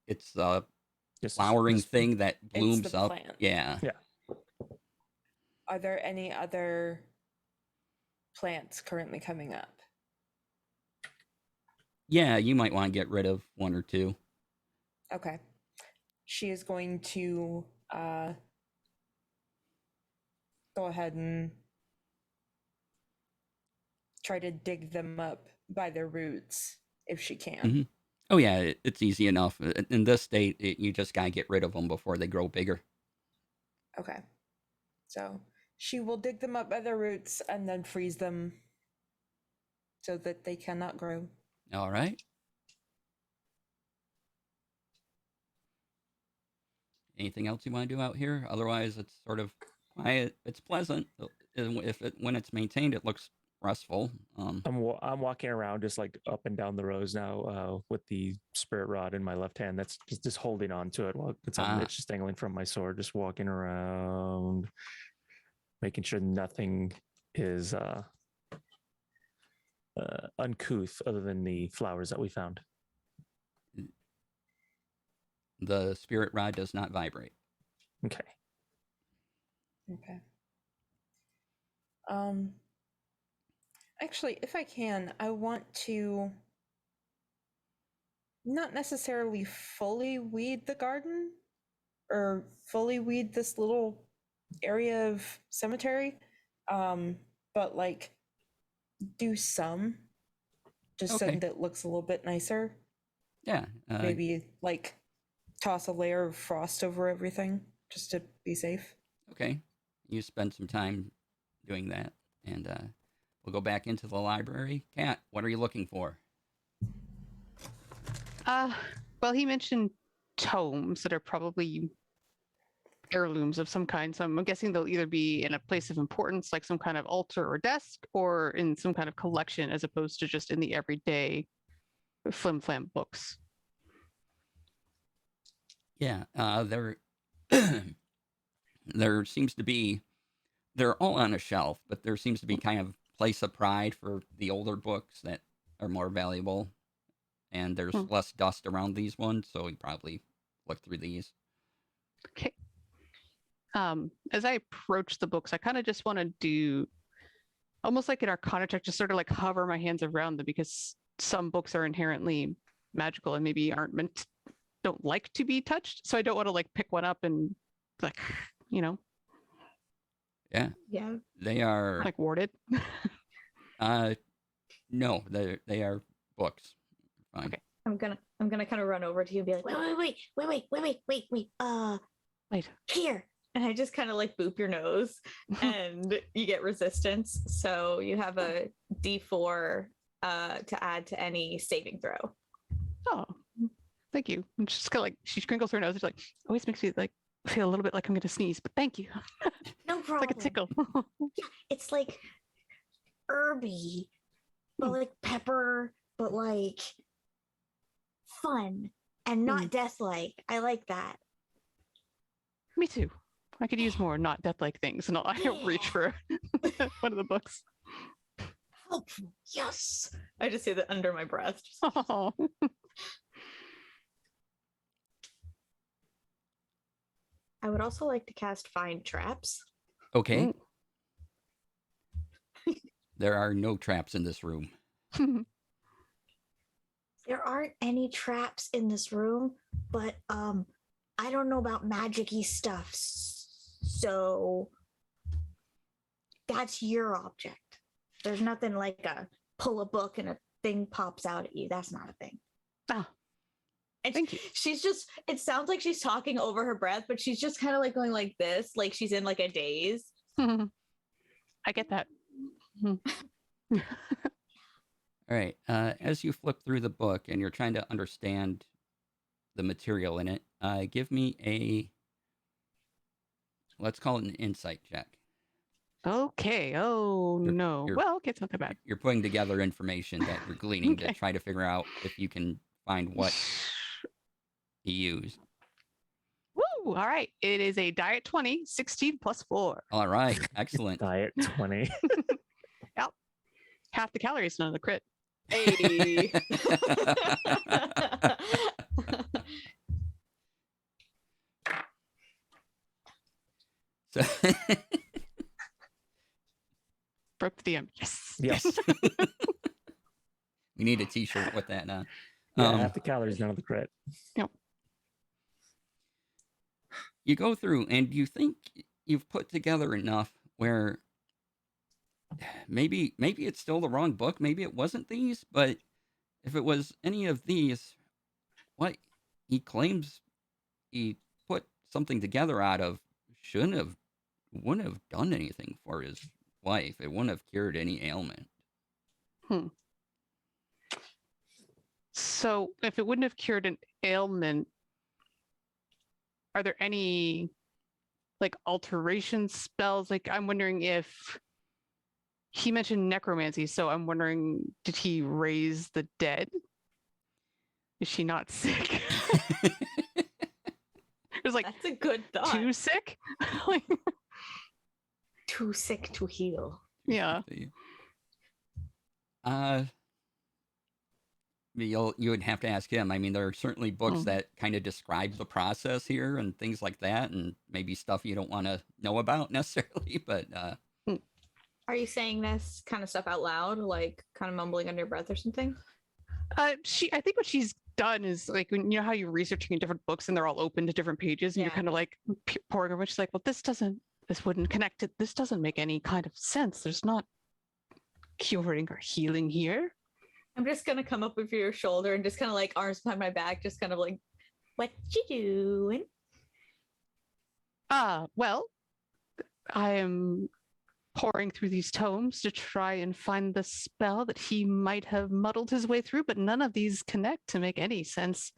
It's a Just flowering thing that It's blooms the up. plant. Yeah. Are there any other plants currently coming up? Yeah, you might want to get rid of one or two. Okay. She is going to go ahead and try to dig them up by their roots if she can. Mhm. Oh yeah, it's easy enough. In this state, you just gotta get rid of them before they grow bigger. Okay. So she will dig them up by their roots and then freeze them so that they cannot grow. All right. Anything else you want to do out here? Otherwise, it's sort of quiet. It's pleasant. When it's maintained, it looks restful. I'm walking around just like up and down the rows now with the spirit rod in my left hand. That's just holding on to it while it's just dangling from my sword. Just walking around, making sure nothing is uncouth other than the flowers that we found. The spirit rod does not vibrate. Okay. Okay. Actually, if I can, I want to not necessarily fully weed the garden or fully weed this little area of cemetery, but like do some just so Okay. that it looks a little bit nicer. Yeah. Maybe like toss a layer of frost over everything just to be safe. Okay. You spend some time doing that, and we'll go back into the library. Kat, what are you looking for? Well, he mentioned tomes that are probably heirlooms of some kind. So I'm guessing they'll either be in a place of importance, like some kind of altar or desk, or in some kind of collection, as opposed to just in the everyday flim flam books. Yeah. There seems to be. They're all on a shelf, but there seems to be kind of place of pride for the older books that are more valuable, and there's less dust around these ones, so we probably look through these. Okay. As I approach the books, I kind of just want to do almost like an arcana check, just sort of like hover my hands around them, because some books are inherently magical and maybe don't like to be touched. So I don't want to like pick one up and like, Yeah. Yeah. They are like warded. no, they are books. Fine. Okay. I'm gonna kind of run over to you and be like, wait. Wait. Here. And I just kind of like boop your nose and you get resistance. So you have a D4 to add to any saving throw. Oh, thank you. And she's kind of like, she crinkles her nose. It's like, always makes me like feel a little bit like I'm going to sneeze, but thank you. No It's problem. like a tickle. Yeah, it's like herby, but like pepper, but like fun and not death-like. I like that. Me too. I could use more not death-like things, and I don't reach for one of the books. Helpful. Yes. I just say that under my breath. Oh. I would also like to cast Find Traps. Okay. There are no traps in this room. There aren't any traps in this room, but I don't know about magic-y stuff. So that's your object. There's nothing like a pull a book and a thing pops out at you. That's not a thing. Ah, And thank you. she's just, it sounds like she's talking over her breath, but she's just kind of like going like this, like she's in like a daze. I get that. All right. As you flip through the book and you're trying to understand the material in it, give me a, let's call it an insight check. Okay. Oh You're- no. you're- Well, okay, it's not that bad. You're putting together information that you're gleaning to Okay. try to figure out if you can find what he used. Woo! All right. It is a diet 20, 16 plus 4. All right. Excellent. Diet 20. Half the calories, none of the crit. Hey. So, Broke the DM. Yes. Yes. we need a T-shirt with that now. Yeah, half the calories, none of the crit. You go through and you think you've put together enough where maybe it's still the wrong book, maybe it wasn't these, but if it was any of these, what he claims he put something together out of wouldn't have done anything for his wife. It wouldn't have cured any ailment. So if it wouldn't have cured an ailment, are there any like alteration spells? Like I'm wondering if he mentioned necromancy, so I'm wondering, did he raise the dead? Is she not sick? It was like That's a good thought. too sick. Like, Too sick to heal. yeah. You would have to ask him. I mean, there are certainly books that kind of describe the process here and things like that, and maybe stuff you don't want to know about necessarily. But Are you saying this kind of stuff out loud, like kind of mumbling under your breath or something? I think what she's done is like, when you know how you're researching in different books and they're all open to different pages, and you're Yeah. kind of like pouring over. She's like, well, this wouldn't connect it. This doesn't make any kind of sense. There's not curing or healing here. I'm just gonna come up over your shoulder and just kind of like arms behind my back, just kind of like, What you doing? Well, I am poring through these tomes to try and find the spell that he might have muddled his way through, but none of these connect to make any sense.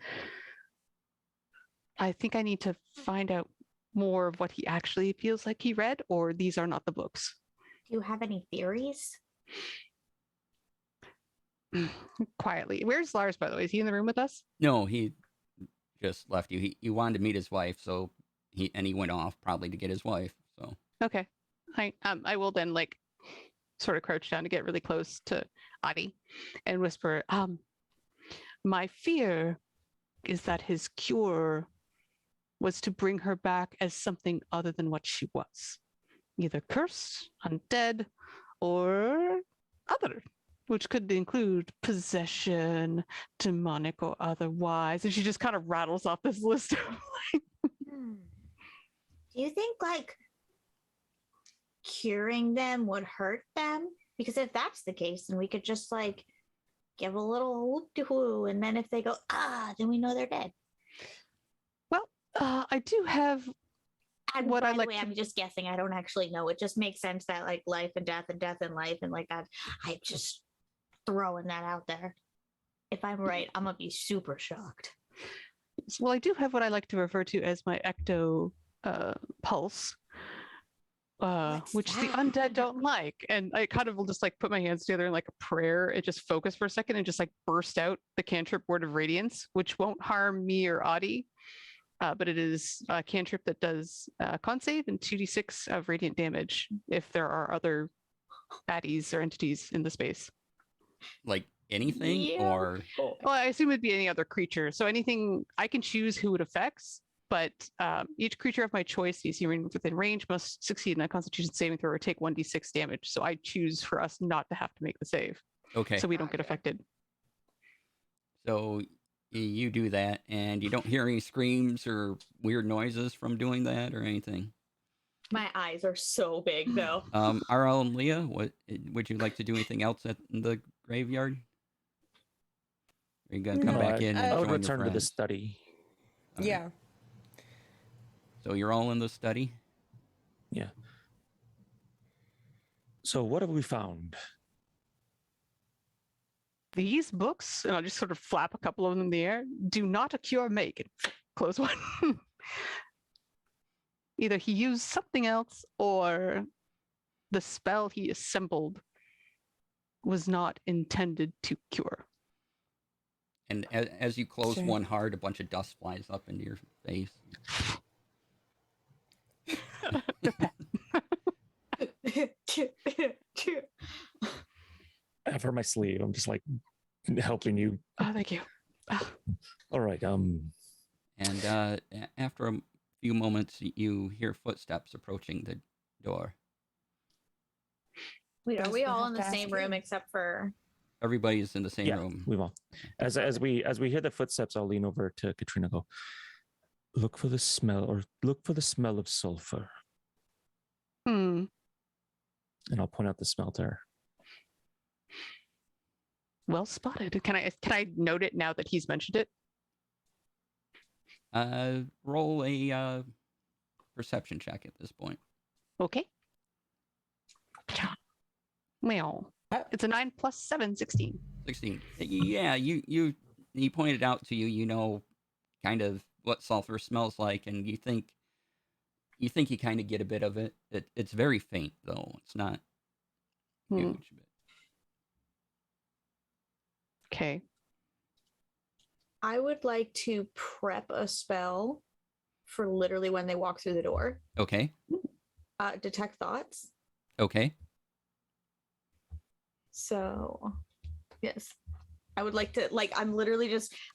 I think I need to find out more of what he actually feels like he read, or these are not the books. Do you have any theories? Quietly. Where's Lars, by the way? Is he in the room with us? no, he just left you. He wanted to meet his wife, so he went off probably to get his wife. So Okay. I will then like sort of crouch down to get really close to Adi and whisper, my fear is that his cure was to bring her back as something other than what she was. Either cursed, undead, or other, which could include possession, demonic or otherwise. And she just kind of rattles off this list of Do you think like curing them would hurt them? Because if that's the case, then we could just like give a little whoop-de-whoo, and then if they go, then we know they're dead. Well, I do have And what by I the like way, to- I'm just guessing. I don't actually know. It just makes sense that like life and death and life and like that. I'm just throwing that out there. If I'm right, I'm gonna be super shocked. well, I do have what I like to refer to as my ecto pulse, What's which the that? undead don't like. And I kind of will just like put my hands together in like a prayer and just focus for a second and just like burst out the cantrip Word of Radiance, which won't harm me or Adi. But it is a cantrip that does con save and 2d6 of radiant damage if there are other baddies or entities in the space. like anything, Yeah. or Well, I assume it'd be any other creature. So anything, I can choose who it affects, but each creature of my choice, DC within range, must succeed in a Constitution saving throw or take 1d6 damage. So I choose for us not to have to make the save, okay. so we don't get affected. So you do that, and you don't hear any screams or weird noises from doing that or anything. My eyes are so big though. RL and Leah, what would you like to do? Anything else at the graveyard? Are you gonna come No, back in and I would join your return to the friends? study. All right. Yeah. So you're all in the study. Yeah. So what have we found? These books, and I'll just sort of flap a couple of them in the air, do not a cure make. And close one. Either he used something else or the spell he assembled was not intended to cure. And as you close Sure. one hard, a bunch of dust flies up into your face. I have her on my sleeve. I'm just like helping you. Oh, thank you. All right. And after a few moments, you hear footsteps approaching the door. Wait, are Guess we we'll all have in to the ask same room you. except for? Everybody's in the same Yeah, room. we will. As we hear the footsteps, I'll lean over to Katrina. And go. Look for the smell of sulfur, Hmm. and I'll point out the smell to her. Well spotted. Can I note it now that he's mentioned it? Roll a perception check at this point. Okay. Well, it's a 9 plus 7, 16. 16. Yeah, you he pointed out to you. You know, kind of what sulfur smells like, and you think you kind of get a bit of it. It's very faint though. It's not Hmm. huge. Okay. I would like to prep a spell for literally when they walk through the door. Okay. Detect thoughts. Okay. So, yes. I would like to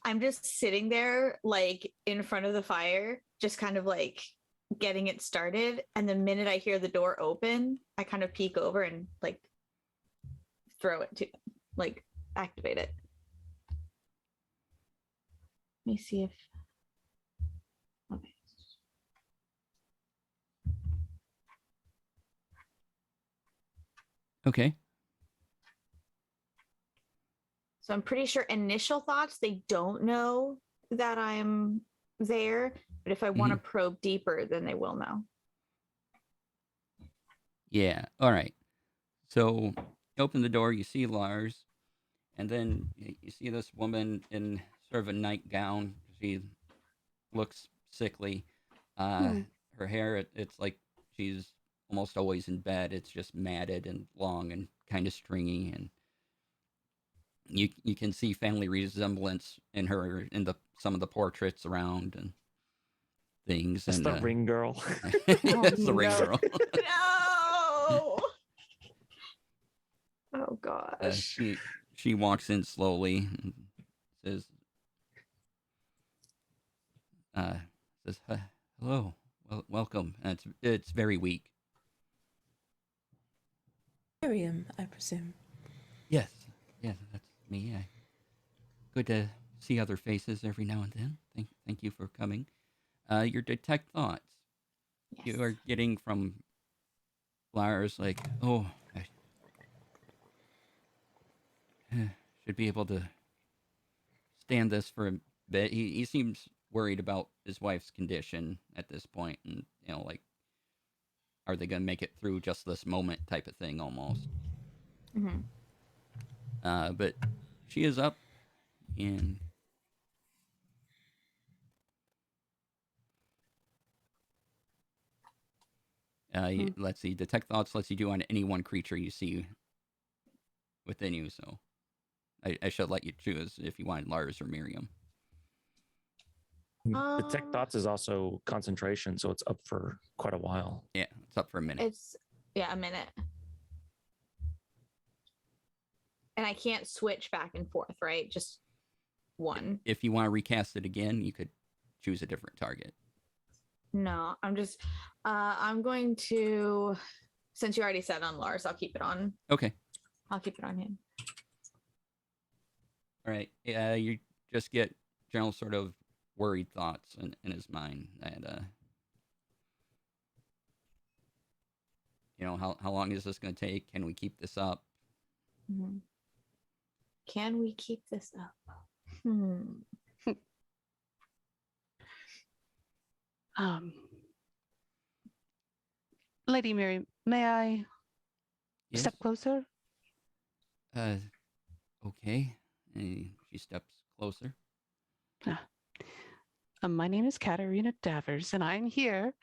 I'm just sitting there like in front of the fire, just kind of like getting it started, and the minute I hear the door open, I kind of peek over and like throw it to like activate it. Let me see if okay. Okay. So I'm pretty sure initial thoughts, they don't know that I'm there, but if I want to probe deeper, then they will know. Yeah. All right. So you open the door. You see Lars, and then you see this woman in sort of a nightgown. She looks sickly. Hmm. Her hair, it's like she's almost always in bed. It's just matted and long and kind of stringy, and you can see family resemblance in her in some of the portraits around and things. That's and the ring girl. That's the ring no. girl. No. Oh gosh. She walks in slowly and says, "Hello, welcome." And it's very weak. Miriam, I presume. Yes, that's me. Good to see other faces every now and then. Thank you for coming. Your detect thoughts. Yes. You are getting from Lars like, oh, I should be able to stand this for a bit. He seems worried about his wife's condition at this point, and like, are they going to make it through just this moment type of thing almost. Mm-hmm. But she is up, and let's see, detect thoughts lets you do on any one creature you see within you. So I should let you choose if you want Lars or Miriam. Detect thoughts is also concentration, so it's up for quite a while. Yeah, it's up for a minute. It's a minute. And I can't switch back and forth, right? Just one. If you want to recast it again, you could choose a different target. No, I'm going to, since you already said on Lars, I'll keep it on. Okay. I'll keep it on him. All right. You just get general sort of worried thoughts in his mind. And how long is this going to take? Can we keep this up? Mhm. Can we keep this up? Lady Mary, may I Yes. step closer? Uh, okay. And she steps closer. My name is Katarina Davers, and I'm here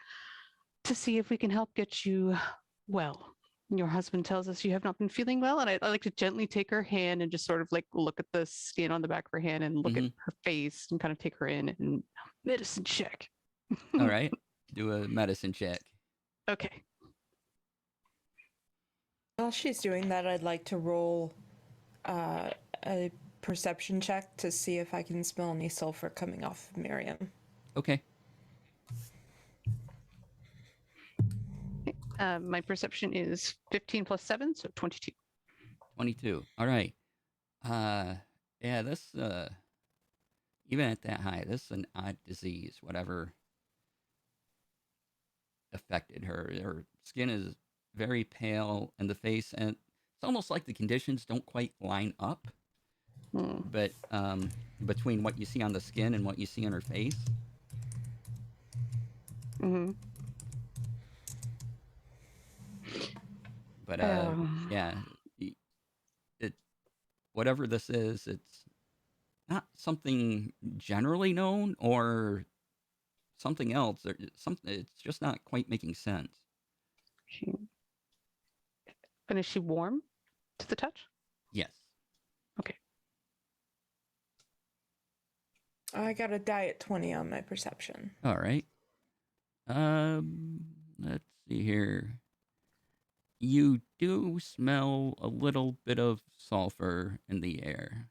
to see if we can help get you well. Your husband tells us you have not been feeling well, and I like to gently take her hand and just sort of like look at the skin on the back of her hand and look at her face and kind of take her in and medicine check. All right. Do a medicine check. Okay. While she's doing that, I'd like to roll a perception check to see if I can smell any sulfur coming off of Miriam. Okay. My perception is 15 plus 7, so 22. 22. All right. Yeah, this, even at that high, this is an odd disease, whatever affected her. Her skin is very pale in the face, and it's almost like the conditions don't quite line up. But between what you see on the skin and what you see on her face. Mm-hmm. But yeah, it whatever this is, it's not something generally known or something else. Or something. It's just not quite making sense. And is she warm to the touch? Yes. Okay. I got a die at 20 on my perception. All right. Let's see here. You do smell a little bit of sulfur in the air,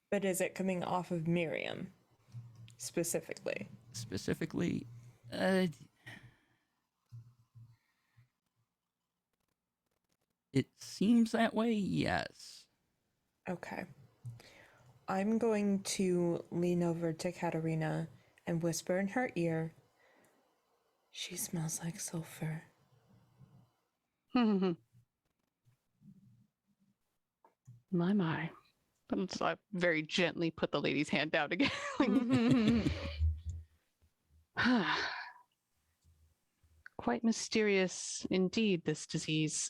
But is it coming off of Miriam specifically? specifically, it seems that way. Yes. Okay. I'm going to lean over to Katarina and whisper in her ear, "She smells like sulfur." My. And so I very gently put the lady's hand down again. Quite mysterious indeed, this disease.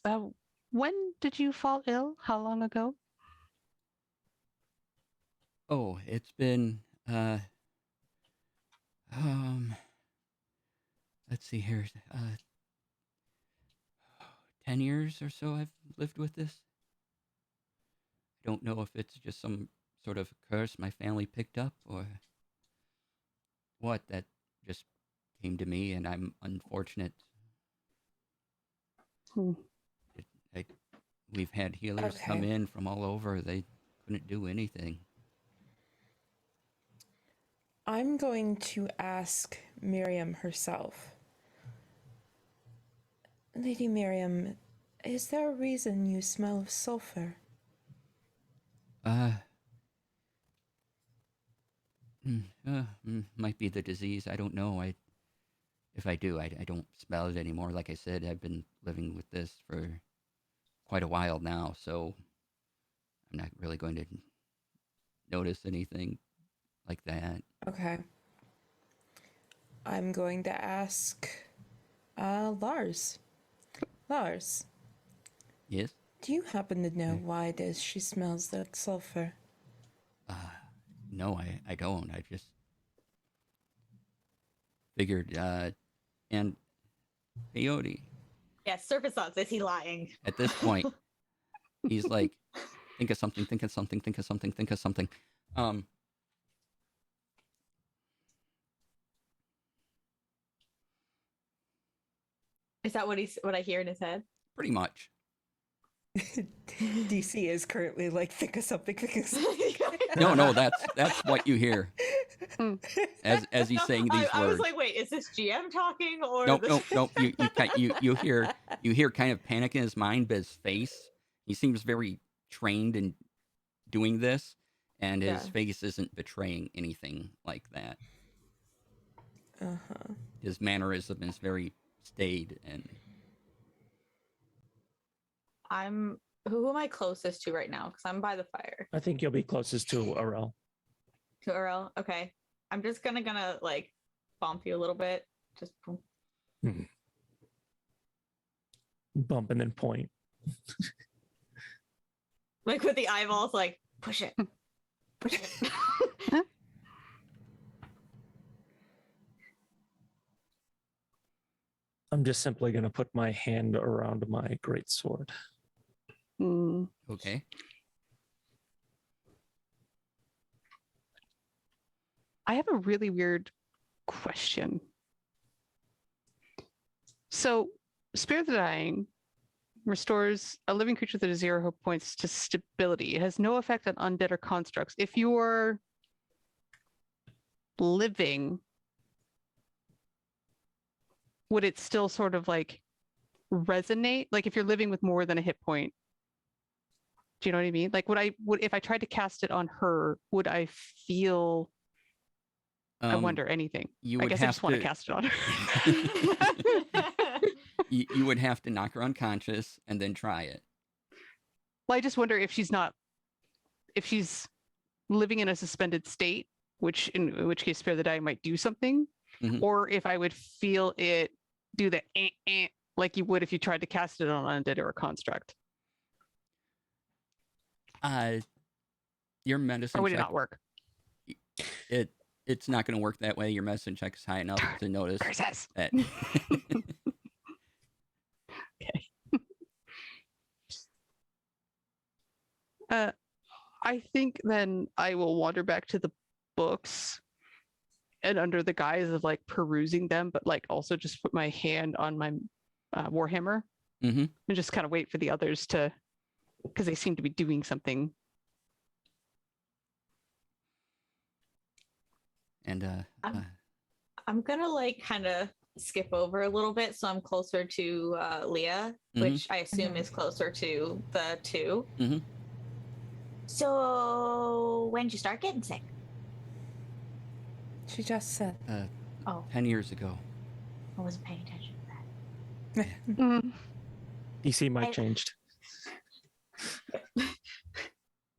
When did you fall ill? How long ago? Oh, it's been let's see here. 10 years or so I've lived with this. I don't know if it's just some sort of curse my family picked up or what that just came to me, and I'm unfortunate. We've had healers come Okay. in from all over. They couldn't do anything. I'm going to ask Miriam herself. Lady Miriam, is there a reason you smell of sulfur? Might be the disease. I don't know. If I do, I don't smell it anymore. Like I said, I've been living with this for quite a while now, so I'm not really going to notice anything like that. Okay. I'm going to ask Lars. Lars, Yes? do you happen to know why it is she smells like sulfur? No, I don't. I just figured, and Peyote, Yeah, surface thoughts. Is he lying? at this point, he's like, think of something, think of something, think of something, think of something. Is that what I hear in his head? Pretty much. DC is currently like, think of something, think of something. No, that's what you hear as he's saying these I was words. like, wait, is this GM talking or Nope, this? nope. You hear kind of panic in his mind, but his face, he seems very trained in doing this, and his Yeah. face isn't betraying anything like that. Uh-huh. His mannerism is very stayed. And Who am I closest to right now? Because I'm by the fire. I think you'll be closest to Aurel. To Earl. Okay. I'm just gonna like bump you a little bit. Just boom. Bump and then point. Like with the eyeballs, like push it. Push it. I'm just simply going to put my hand around my great sword. Mm. okay. I have a really weird question. So, Spare the Dying restores a living creature that has 0 hope points to stability. It has no effect on undead or constructs. If you're living, would it still sort of like resonate? Like if you're living with more than a hit point, do you know what I mean? Like would if I tried to cast it on her, would I feel I wonder anything? You I would guess I have just want to to cast it on her. you would have to knock her unconscious and then try it. Well, I just wonder if she's living in a suspended state, which in which case Spare the Dying might do something, Mhm. or if I would feel it do the like you would if you tried to cast it on undead or a construct. Your medicine Or would it check, not work? it's not going to work that way. Your medicine check is high enough to notice Curses. that. I think then I will wander back to the books and under the guise of like perusing them, but like also just put my hand on my Warhammer Mhm. and just kind of wait for the others to, because they seem to be doing something. And I'm gonna like kind of skip over a little bit, so I'm closer to Leah, which I assume is closer to the 2. Mhm. So when did you start getting sick? She just said. Oh, 10 years ago. I wasn't paying attention to that. Mm. DC mic changed.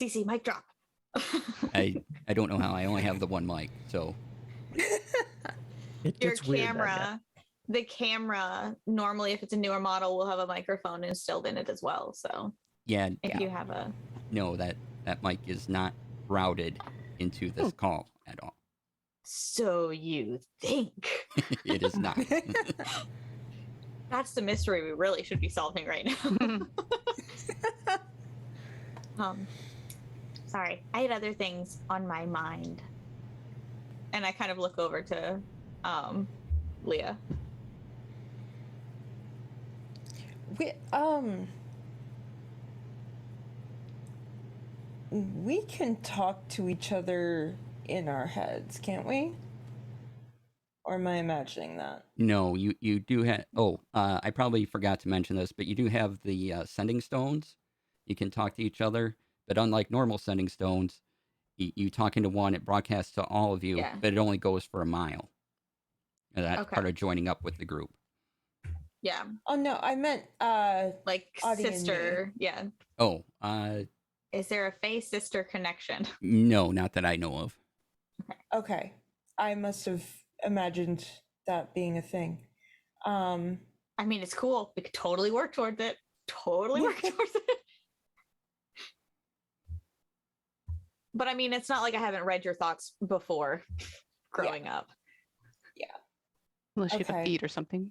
DC mic drop. I don't know how. I only have the one mic, so It Your gets weird. camera, the camera, normally if it's a newer model, will have a microphone instilled in it as well. So yeah. if you have a No, that mic is not routed into this call at all. so you think. It is not. That's the mystery we really should be solving right now. Sorry, I had other things on my mind. And I kind of look over to Leah. We can talk to each other in our heads, can't we? Or am I imagining that? No, you do have. Oh, I probably forgot to mention this, but you do have the sending stones. You can talk to each other, but unlike normal sending stones, you talk into one, it broadcasts to all of you, Yeah. but it only goes for a mile. And that's Okay. part of joining up with the group. Yeah, Oh no, I meant like Audie and sister. Yeah. Oh, Is there a Fae sister connection? no, not that I know of. okay. I must have imagined that being a thing. I mean, it's cool. We could totally work towards it. Totally work towards it. But I mean, it's not like I haven't read your thoughts before growing up. Unless you have a Okay. feed or something.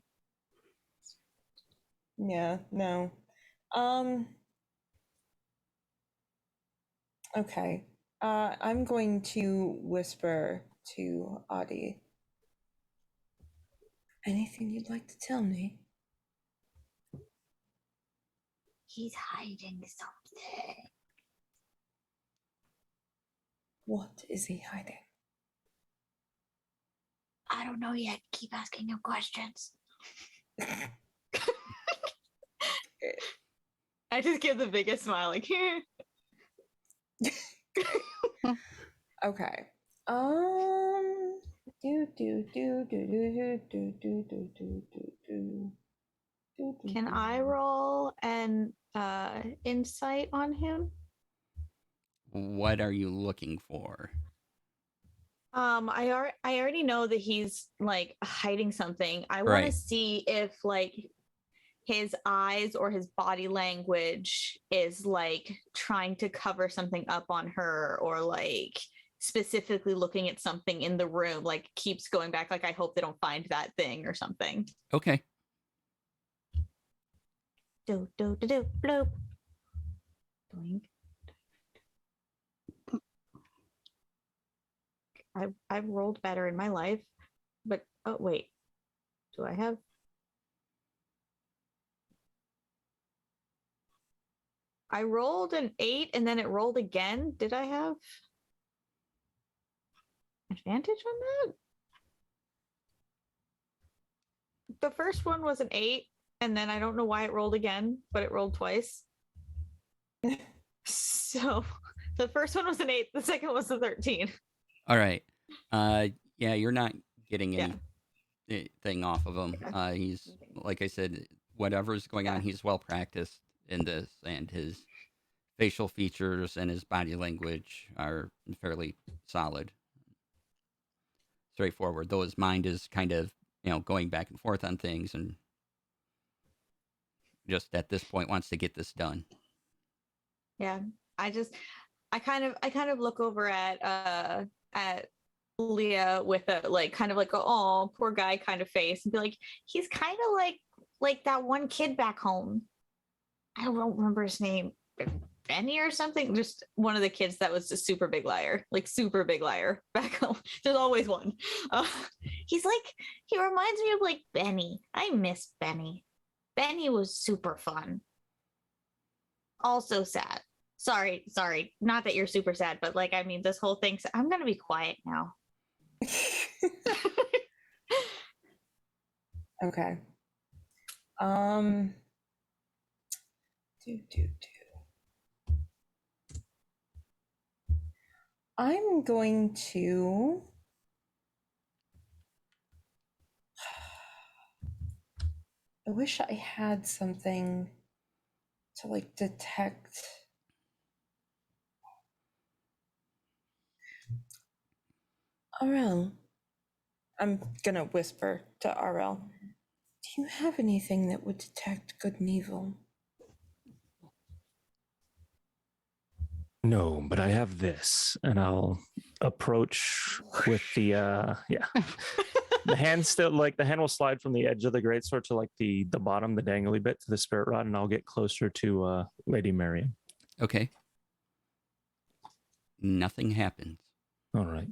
Yeah, no. Okay. I'm going to whisper to Audie. Anything you'd like to tell me? He's hiding something. What is he hiding? I don't know yet. Keep asking him questions. I just give the biggest smile, like, Okay. Can I roll an insight on him? What are you looking for? I already know that he's like hiding something. I want to Right. see if like his eyes or his body language is like trying to cover something up on her, or like specifically looking at something in the room, like keeps going back, like I hope they don't find that thing or something. Okay. Do do do do bloop. Doink. I've rolled better in my life, but oh wait, do I have? I rolled an 8 and then it rolled again. Did I have advantage on that? The first one was an 8, and then I don't know why it rolled again, but it rolled twice. So the first one was an 8, the second was a 13. All right. Yeah, you're not getting anything off of him. He's, like I said, whatever's going on, he's well practiced in this, and his facial features and his body language are fairly solid, straightforward. Though his mind is kind of, going back and forth on things, and just at this point wants to get this done. Yeah, I kind of look over at Leah with a like kind of like a oh poor guy kind of face and be like, he's kind of like that one kid back home. I don't remember his name, Benny or something. Just one of the kids that was a super big liar back home. There's always one. He reminds me of like Benny. I miss Benny. Benny was super fun. Also sad. Sorry. Not that you're super sad, but like, I mean, this whole thing. I'm gonna be quiet now. Okay. I'm going to I wish I had something to like detect. RL, I'm gonna whisper to RL. Do you have anything that would detect good and evil? No, but I have this, and I'll approach with the the hand still, like the hand will slide from the edge of the greatsword to like the bottom, the dangly bit to the spirit rod, and I'll get closer to Lady Miriam. Okay. Nothing happens. All right.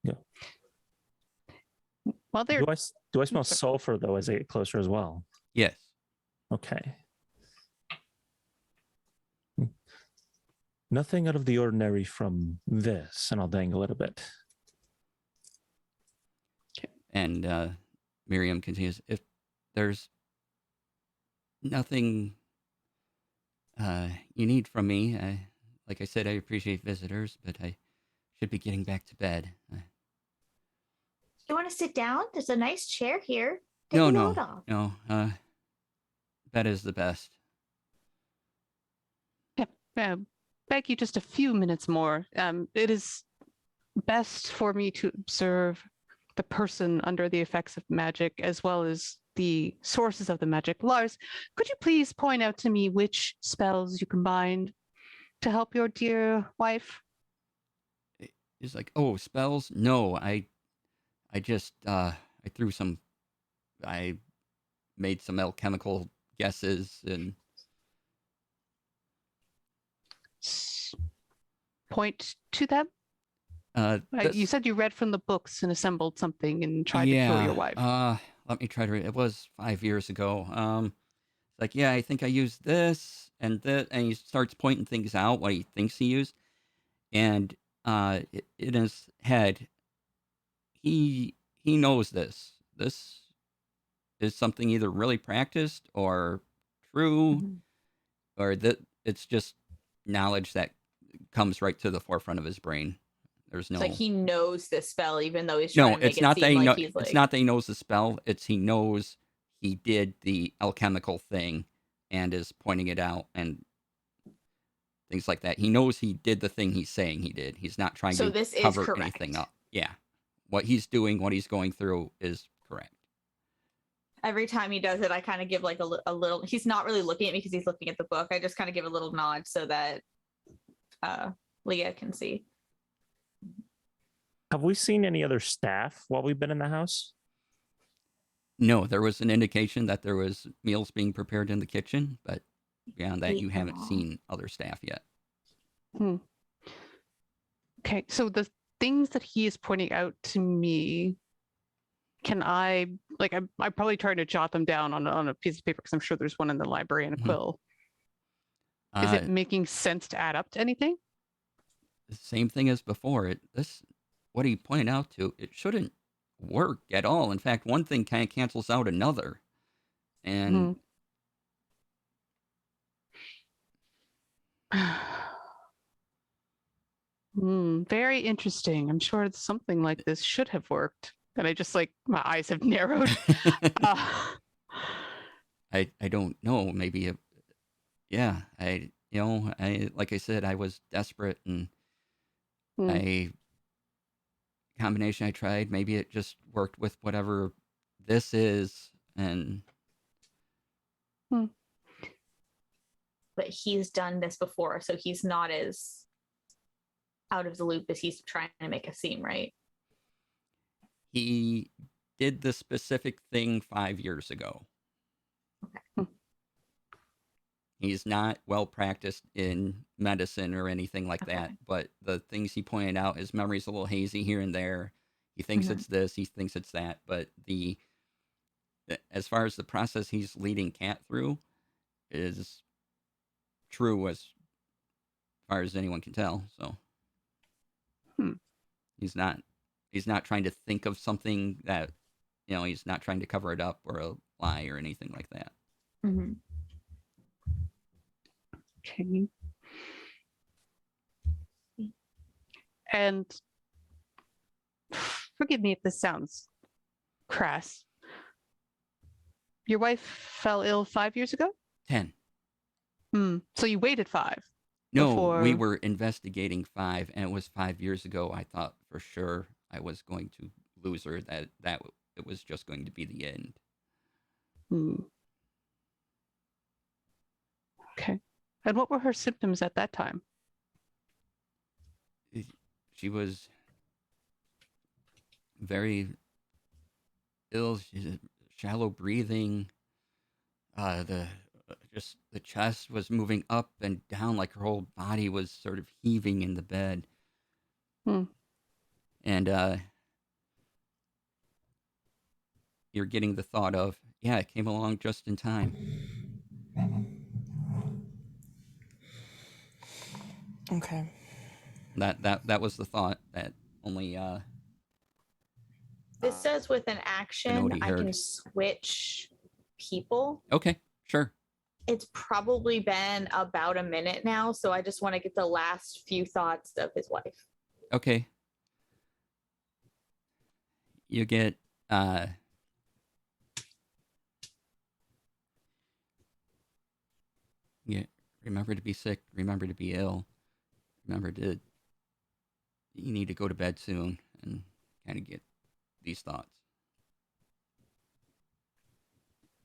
Yeah. While they're Do I smell sulfur though as I get closer as well? Yes. Okay. Nothing out of the ordinary from this, and I'll dangle it a bit. And Miriam continues, if there's nothing you need from me, like I said, I appreciate visitors, but I should be getting back to bed. You want to sit down? There's a nice chair here. Take No, a no, load off. no. Bed is the best. Beg you just a few minutes more. It is best for me to observe the person under the effects of magic as well as the sources of the magic. Lars, could you please point out to me which spells you combined to help your dear wife? He's like, oh, spells? No, I just I made some alchemical guesses and Point to them. You said you read from the books and assembled something and tried to cure your wife. Let me try to read. It was 5 years ago. Like, yeah, I think I used this and that, and he starts pointing things out what he thinks he used, and in his head, he knows this. This is something either really practiced or true, or that it's just knowledge that comes right to the forefront of his brain. There's no. It's like he knows this spell, even though he's trying No, to make it's it not seem that he like he's like. It's not that he knows the spell. It's he knows he did the alchemical thing, and is pointing it out and things like that. He knows he did the thing he's saying he did. He's not trying So to this is cover correct. anything up. Yeah, what he's doing, what he's going through, is correct. Every time he does it, I kind of give like a little. He's not really looking at me because he's looking at the book. I just kind of give a little nod so that Leah can see. Have we seen any other staff while we've been in the house? No, there was an indication that there was meals being prepared in the kitchen, but beyond that, Eat you them haven't all. seen other staff yet. Okay, so the things that he is pointing out to me, can I like I'm probably trying to jot them down on a piece of paper because I'm sure there's one in the library and a Mhm. quill. Is it making sense to add up to anything? The same thing as before. What he pointed out to, it shouldn't work at all. In fact, one thing kind of cancels out another, and Very interesting. I'm sure something like this should have worked. And I just like my eyes have narrowed. I don't know. Maybe yeah. I like I said, I was desperate, and I combination I tried. Maybe it just worked with whatever this is, and But he's done this before, so he's not as out of the loop as he's trying to make us seem, right? he did the specific thing 5 years ago. Okay. He's not well practiced in medicine or anything like that, Okay. but the things he pointed out, his memory's a little hazy here and there. He thinks Mhm. it's this, he thinks it's that, but as far as the process he's leading Kat through is true as far as anyone can tell. So he's not trying to think of something that he's not trying to cover it up or a lie or anything like that. Mm-hmm. Okay. And forgive me if this sounds crass. Your wife fell ill 5 years ago? 10. So you waited 5. No, we before- were investigating 5, and it was 5 years ago. I thought for sure I was going to lose her, that it was just going to be the end. Okay. And what were her symptoms at that time? She was very ill. She had shallow breathing. The chest was moving up and down, like her whole body was sort of heaving in the bed. And you're getting the thought of, yeah, it came along just in time. Okay. That was the thought that only This says with an action, he I heard. can switch people. Okay, sure. It's probably been about a minute now, so I just want to get the last few thoughts of his wife. Okay. You get remember to be sick, remember to be ill, you need to go to bed soon, and kind of get these thoughts.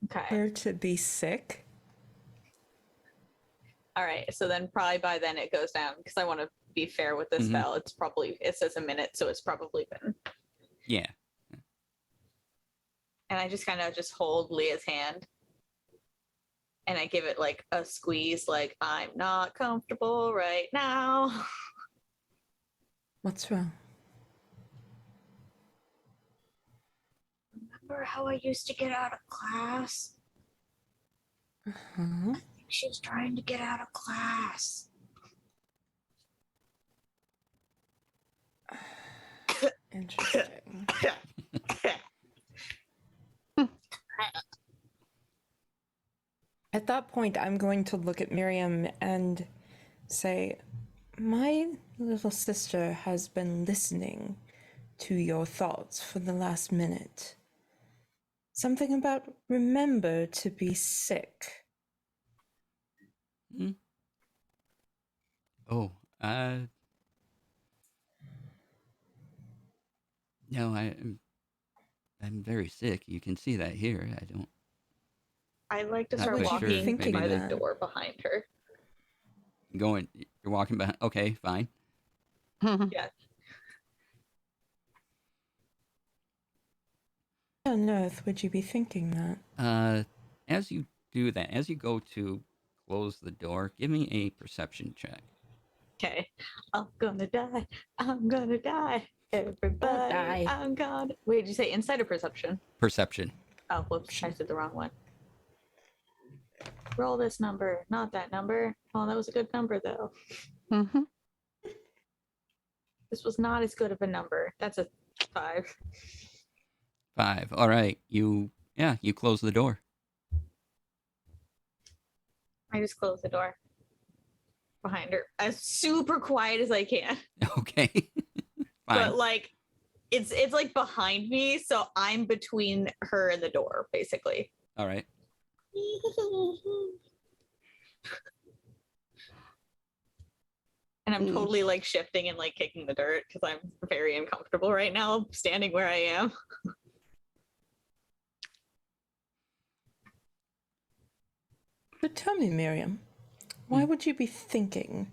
Okay. Where to be sick? All right. So then probably by then it goes down because I want to be fair with this spell. It says a minute, so it's probably been. Yeah. And I just kind of just hold Leah's hand. And I give it like a squeeze, like, I'm not comfortable right now. What's wrong? Remember how I used to get out of class? Huh? She's trying to get out of class. Interesting. At that point, I'm going to look at Miriam and say, My little sister has been listening to your thoughts for the last minute. Something about remember to be sick. Hmm? Oh, no, I'm very sick. You can see that here. I don't. I'd like to Not start quite would you be sure. walking thinking by the that? door behind her. Going. You're walking behind. Okay, fine. Yeah. Why on earth would you be thinking that? As you do that, as you go to close the door, give me a perception check. Okay. I'm gonna die. I'm gonna die. Everybody, die. I'm gonna. Wait, did you say insight or perception? Perception. Oh, whoops, I said the wrong one. Roll this number, not that number. Oh, that was a good number though. Mm-hmm. This was not as good of a number. That's a 5. 5. All right. You close the door. I just closed the door behind her as super quiet as I can. Okay. Fine. But like it's like behind me, so I'm between her and the door, basically. All right. And I'm totally like shifting and like kicking the dirt because I'm very uncomfortable right now standing where I am. So tell me, Miriam, why would you be thinking,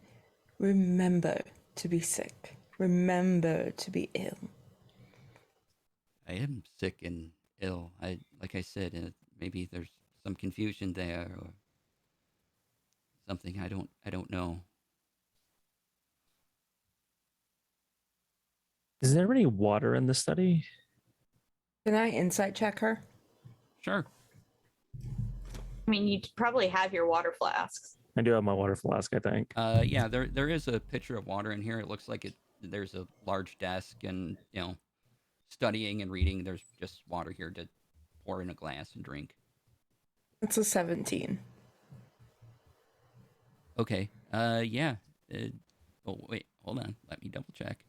remember to be sick, remember to be ill? I am sick and ill. Like I said, maybe there's some confusion there or something. I don't know. Is there any water in the study? Can I insight check her? Sure. I mean, you probably have your water flasks. I do have my water flask, I think. Yeah, there is a pitcher of water in here. It looks like there's a large desk and, studying and reading. There's just water here to pour in a glass and drink. It's a 17. Okay. Yeah. Oh, wait. Hold on. Let me double check.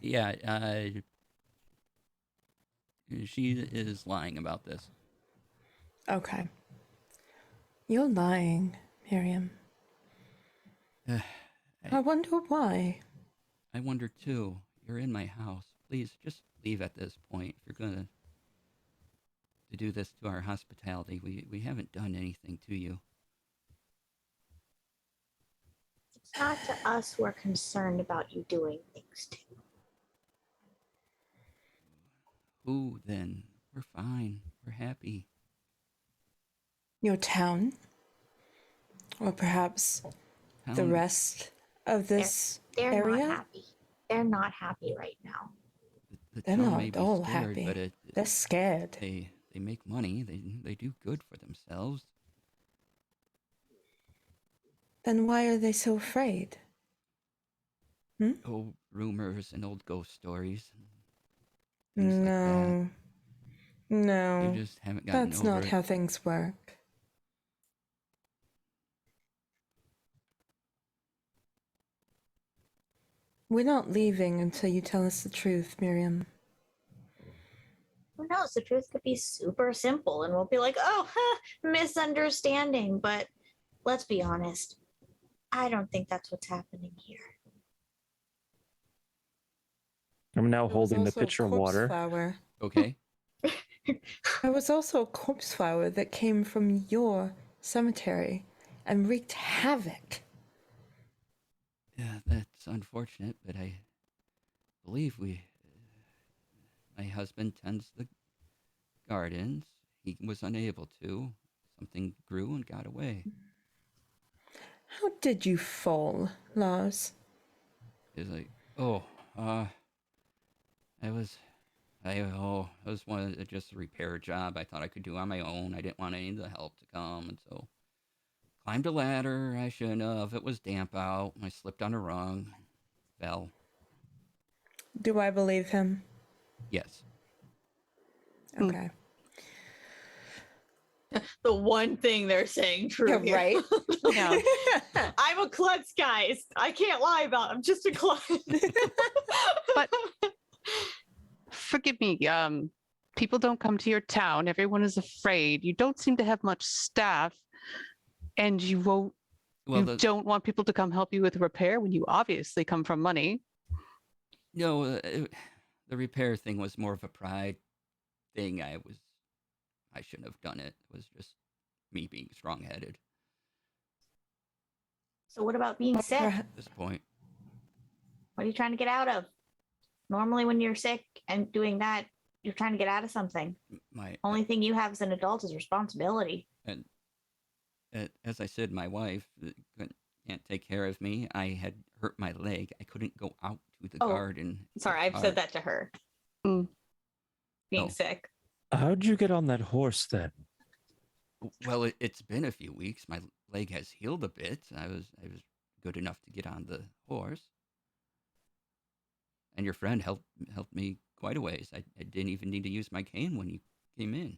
Yeah. She is lying about this. Okay. You're lying, Miriam. I wonder why. I wonder too. You're in my house. Please just leave at this point. If you're gonna to do this to our hospitality, we haven't done anything to you. It's not to us we're concerned about you doing things to. Who then? We're fine. We're happy. Your town? Or perhaps the Town- rest of this They're area? not happy. They're not happy right now. the They're town not may be all scared, happy. but They're scared. they make money. They do good for themselves. Then why are they so afraid? Oh, rumors and old ghost stories. Things like that. No. No. You just haven't gotten That's over not it. how things work. We're not leaving until you tell us the truth, Miriam. Who knows? The truth could be super simple and we'll be like, oh, misunderstanding. But let's be honest. I don't think that's what's happening here. I'm now There was holding the also a pitcher of corpse water. flower. Okay. There was also a corpse flower that came from your cemetery and wreaked havoc. Yeah, that's unfortunate, but I believe my husband tends the gardens. He was unable to. Something grew and got away. How did you fall, Lars? It's like, it was just a repair job I thought I could do on my own. I didn't want any of the help to come, and so climbed a ladder. I shouldn't have. It was damp out. I slipped on a rung, fell. Do I believe him? Yes. Okay. the one thing they're saying true. Yeah, here. right? Yeah. I'm a klutz, guys. I can't lie about it. I'm just a klutz. But forgive me, people don't come to your town. Everyone is afraid. You don't seem to have much staff, and you won't. Well, You don't want people to come help you with repair when you obviously come from money. no, the repair thing was more of a pride thing. I shouldn't have done it. It was just me being strong-headed So what about being sick? at this point. What are you trying to get out of? Normally, when you're sick and doing that, you're trying to get out of something. My Only thing you have as an adult is responsibility. and as I said, my wife can't take care of me. I had hurt my leg. I couldn't go out to the Oh, garden. Sorry, I've said that to her. Mm. Being Oh. sick. How'd you get on that horse then? Well, it's been a few weeks. My leg has healed a bit. I was good enough to get on the horse, and your friend helped me quite a ways. I didn't even need to use my cane when you came in.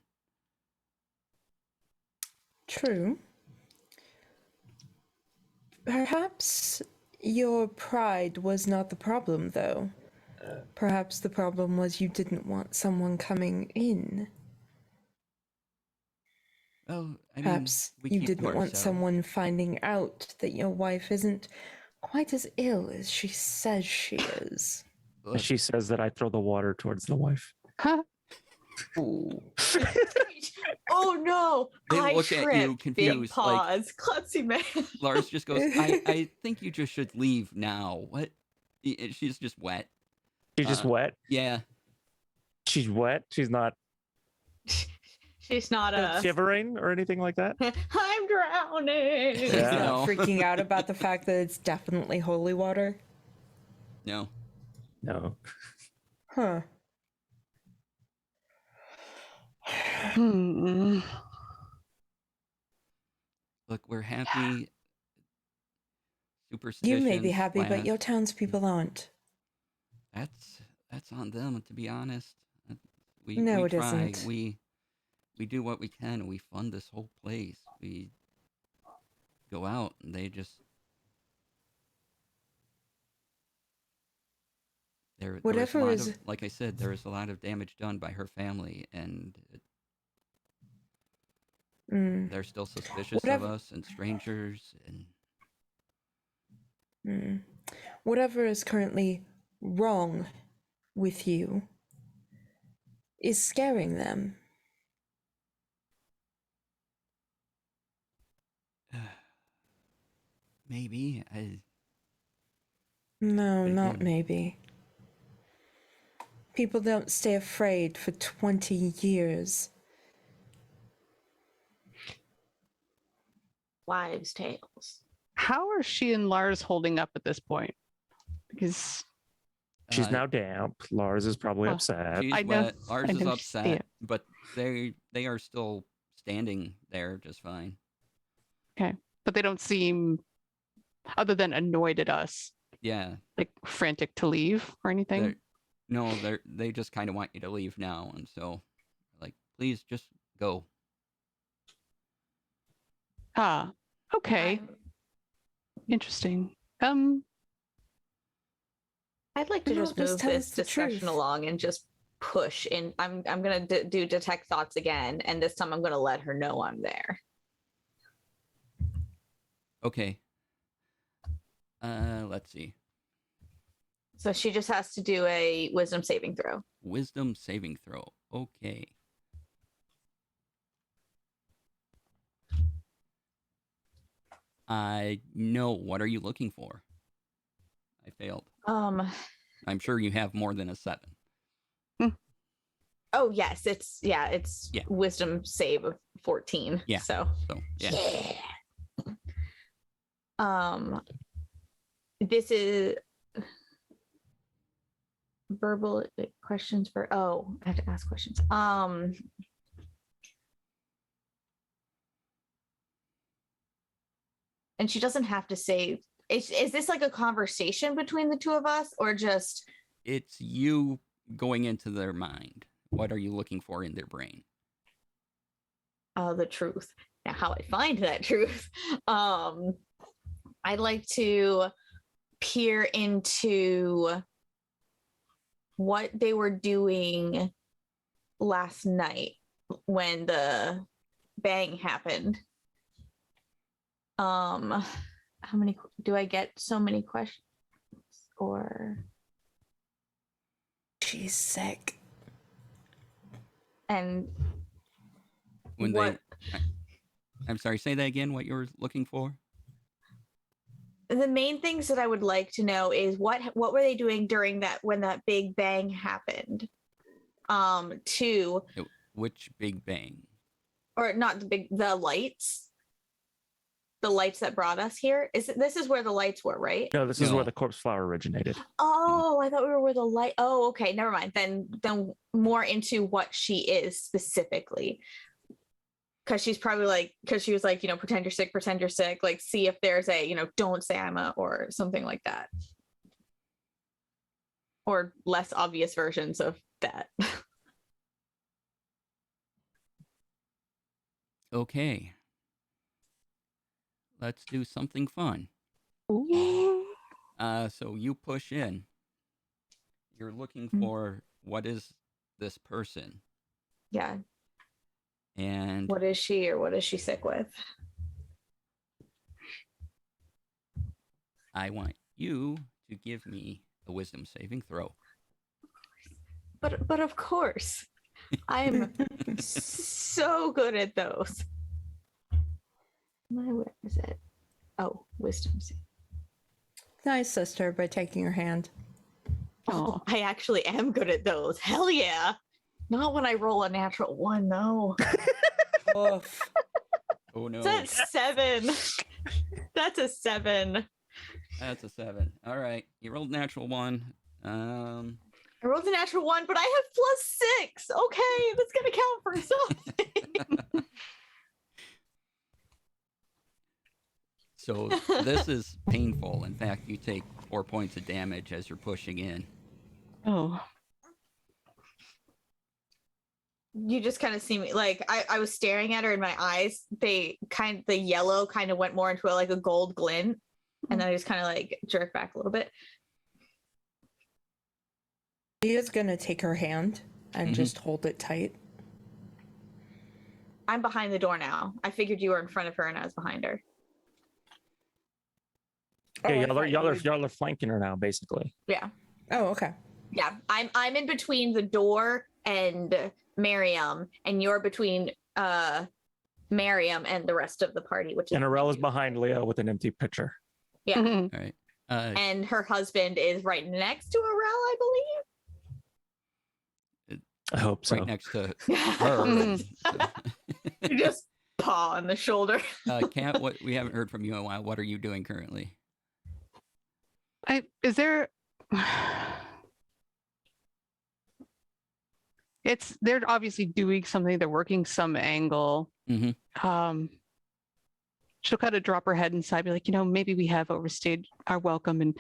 True. Perhaps your pride was not the problem, though. Perhaps the problem was you didn't want someone coming in. Well, I mean, Perhaps we you keep to didn't want ourselves. someone finding out that your wife isn't quite as ill as she says she is. Look, She says that I throw the water towards the wife. Ooh. Oh no! They I look at you tripped. Big confused, like- pause. Klutzy man. Lars just goes, I think you just should leave now. What? She's just wet. She's just wet. Yeah. She's wet. She's not She's not a. shivering or anything like that. I'm drowning. She's Yeah. not freaking out about the fact that it's definitely holy water. No. No. Huh. Hmm. Look, we're happy. You Superstitions. may be happy, but last- your townspeople aren't. That's on them, to be honest. We No, we it try. isn't. We do what we can. We fund this whole place. We go out, and they just there. was a Whatever lot is- of, like I said, there was a lot of damage done by her family, and Mm, they're still suspicious Whatever- of us and strangers. And mm. Whatever is currently wrong with you is scaring them. maybe No, But not again- maybe. People don't stay afraid for 20 years. Wives' tales. How are she and Lars holding up at this point? Because She's uh, now damp. Lars is probably Oh. upset. she's I know- wet. Lars I is know she's- upset, yeah. but they are still standing there just fine. but they don't seem, other than annoyed at us, Yeah. like frantic to leave or anything. They're- No, they just kind of want you to leave now, and so, like, please just go. Ah, okay, I'm- interesting. I'd like to No, just just move tell this us the discussion truth. along and just push in. I'm gonna do detect thoughts again, and this time I'm gonna let her know I'm there. Okay. Let's see. So she just has to do a wisdom saving throw. Wisdom saving throw. Okay. No. What are you looking for? I failed. I'm sure you have more than a 7. Oh yes, it's Yeah. wisdom save of 14. Yeah. So So yeah. this is verbal questions for I have to ask questions. And she doesn't have to say is this like a conversation between the two of us or just It's you. Going into their mind. What are you looking for in their brain? the truth. Now, how I find that truth, I'd like to peer into what they were doing last night when the bang happened. How many do I get? So many questions, or She's sick. and When what I'm sorry, say that again, what you were looking for? the main things that I would like to know is what were they doing during that when that big bang happened? Two, Which big bang? or not the lights. The lights that brought us here. This is where the lights were, right? No, this is No. where the corpse flower originated. Oh, I thought we were where the light. Oh, okay, never mind. Then more into what she is specifically. Because she's probably like, because she was like, pretend you're sick, like see if there's a, don't say I'm a, or something like that. Or less obvious versions of that. Okay. Let's do something fun. Ooh. So you push in. You're looking for what is this person, Yeah. and What is she, or what is she sick with? I want you to give me a wisdom saving throw. But of course, I'm so good at those. Where is it? Oh, wisdom. Nice, sister, by taking her hand. Oh, I actually am good at those. Hell yeah. Not when I roll a natural one, though. Oof. Oh no, That's 7. That's a 7. that's a 7. All right, you rolled natural 1. I rolled a natural 1, but I have +6. Okay, that's gonna count for something. So this is painful. In fact, you take 4 points of damage as you're pushing in. Oh. You just kind of see me, like I was staring at her, in my eyes, the yellow kind of went more into like a gold glint, and then I just kind of like jerked back a little bit. She is going to take her hand and just hold it tight. I'm behind the door now. I figured you were in front of her and I was behind her. Yeah, Oh, y'all are flanking her now, basically. Yeah. Oh, okay. Yeah. I'm in between the door and Miriam, and you're between Miriam and the rest of the party, which is And Arella's behind Leo with an empty pitcher. Yeah. All right. And her husband is right next to Arel, I believe. I hope so. Right next to her. You just paw on the shoulder. Kat, what we haven't heard from you in a while. What are you doing currently? Is there they're obviously doing something, they're working some angle. Mm-hmm. She'll kind of drop her head inside, be like, maybe we have overstayed our welcome and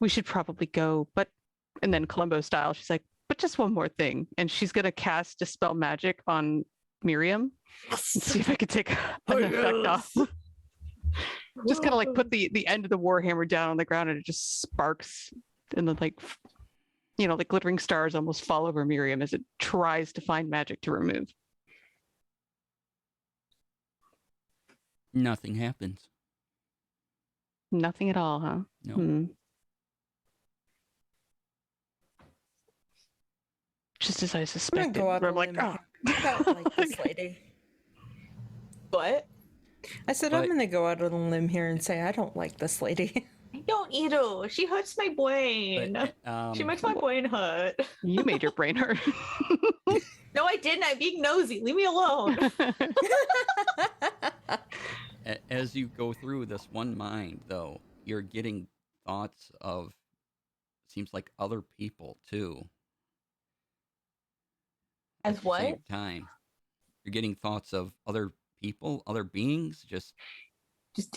we should probably go. And then Columbo style, she's like, but just one more thing. And she's going to cast Dispel Magic on Miriam and see if I can take an effect off. Just kind of like put the end of the Warhammer down on the ground, and it just sparks, and then like glittering stars almost fall over Miriam as it tries to find magic to remove. Nothing happens. Nothing at all, huh? No. Just as I suspected. go out Where on I'm like, a limb. oh. I don't like this lady. What? I said, But- I'm going to go out on a limb here and say, I don't like this lady. I don't eat her. She hurts my brain. But, She makes my brain hurt. You made your brain hurt. No, I didn't. I'm being nosy. Leave me alone. as you go through this one mind, though, you're getting thoughts of, seems like other people too. As At the what? same time, you're getting thoughts of other people, other beings. Just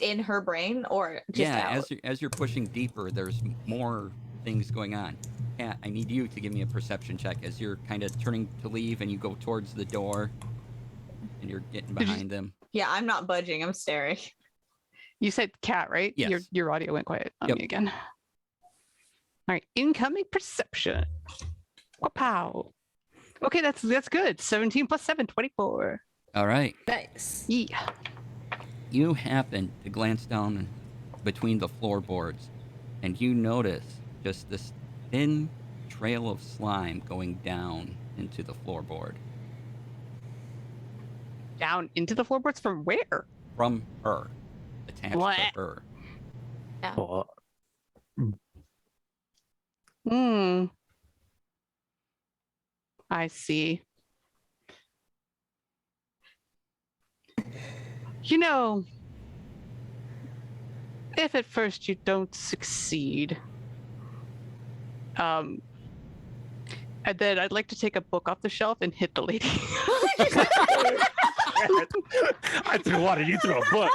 in her brain, or just out? as you're pushing deeper, there's more things going on. Kat, I need you to give me a perception check as you're kind of turning to leave and you go towards the door. and you're getting Did you- behind them. Yeah, I'm not budging. I'm staring. You said cat, right? Yes. Your audio went quiet on Yep. me again. All right, incoming perception. Wow. Okay, that's good. 17 plus 7, 24. All right. Nice. Yeah. You happen to glance down between the floorboards, and you notice just this thin trail of slime going down into the floorboard Down into the floorboards from where? from her, attached What? to her. Oh, Hmm. I see. You know, if at first you don't succeed, and then I'd like to take a book off the shelf and hit the lady. I threw water. You threw a book.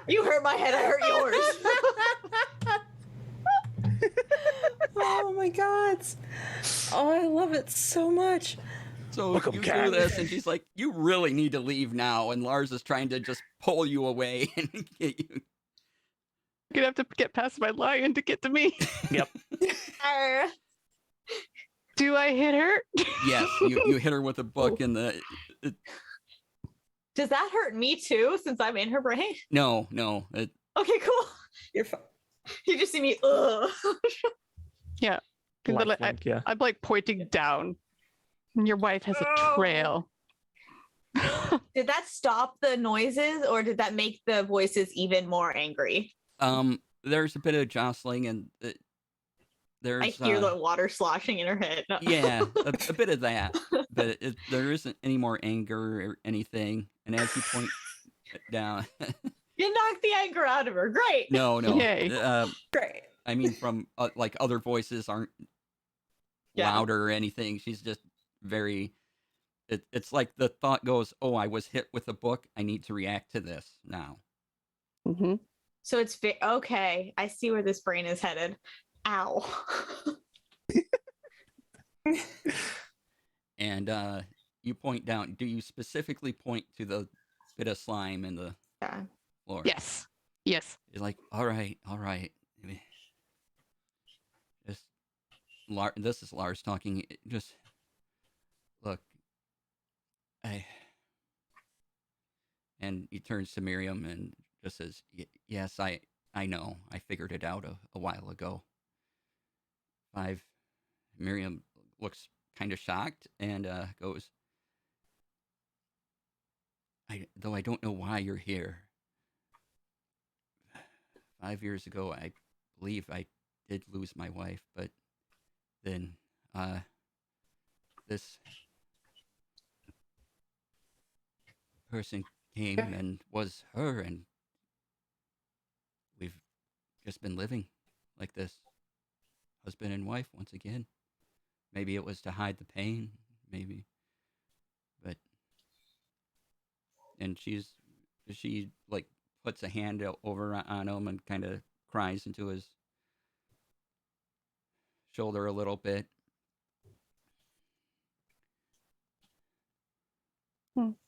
You hurt my head. I hurt yours. Oh my god. Oh, I love it so much. So Welcome, you cat. do this, and she's like, "You really need to leave now." And Lars is trying to just pull you away and get you. You're gonna have to get past my lion to get to me. Yep. Arr. Do I hit her? Yes, you hit her with a book in the. Does that hurt me too? Since I'm in her brain. No. Okay, cool. You're fine. You just see me. Ugh. Yeah. 'Cause Life like, link, yeah. I'm like pointing down. And your wife has a Oh. trail. Did that stop the noises, or did that make the voices even more angry? There's a bit of jostling, and there's. I hear the water sloshing in her head. No. Yeah, a bit of that, but there isn't any more anger or anything. And as you point down, You knocked the anger out of her. Great. no. Yay. Great. I mean, from like other voices aren't Yeah. louder or anything. She's just very. It's like the thought goes, "Oh, I was hit with a book. I need to react to this now." Mm-hmm. So it's okay. I see where this brain is headed. Ow. And you point down. Do you specifically point to the bit of slime in the Yeah. floor? Yes. Yes. You're like, all right. Just, this is Lars talking. Just look, and he turns to Miriam and just says, "Yes, I know. I figured it out a while ago." Miriam looks kind of shocked and goes, though I don't know why you're here. 5 years ago, I believe I did lose my wife, but then this person came and was her, and we've just been living like this, husband and wife once again. Maybe it was to hide the pain, maybe, but and she like puts a hand over on him and kind of cries into his shoulder a little bit.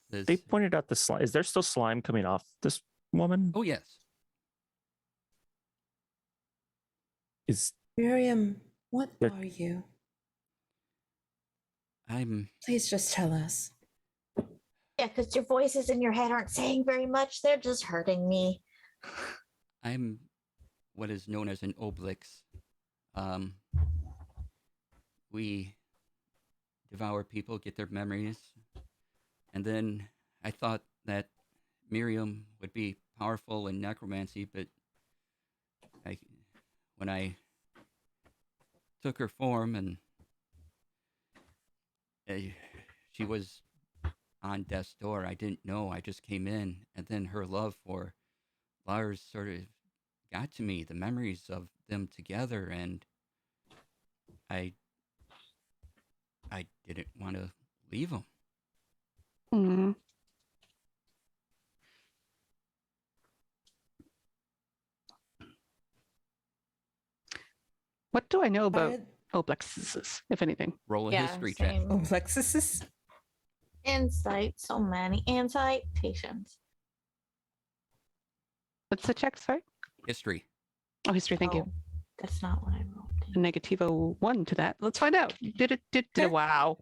This- They pointed out the slime. Is there still slime coming off this woman? oh yes. Is Miriam, what There- are you? Please just tell us. Yeah, because your voices in your head aren't saying very much. They're just hurting me. I'm what is known as an obelix. We devour people, get their memories, and then I thought that Miriam would be powerful in necromancy, but when I took her form and she was on death's door, I didn't know. I just came in, and then her love for Lars sort of got to me. The memories of them together, and I didn't want to leave him. Mhm. What do I know about Oblexes, if anything? Roll a Yeah, history check. same. Oh, Lexus. Insight, so many. Insight, patience. What's the check? Sorry. History. Oh, history. Thank you. Oh, that's not what I rolled. A negativo 1 to that. Let's find out. Did it? Okay. Wow.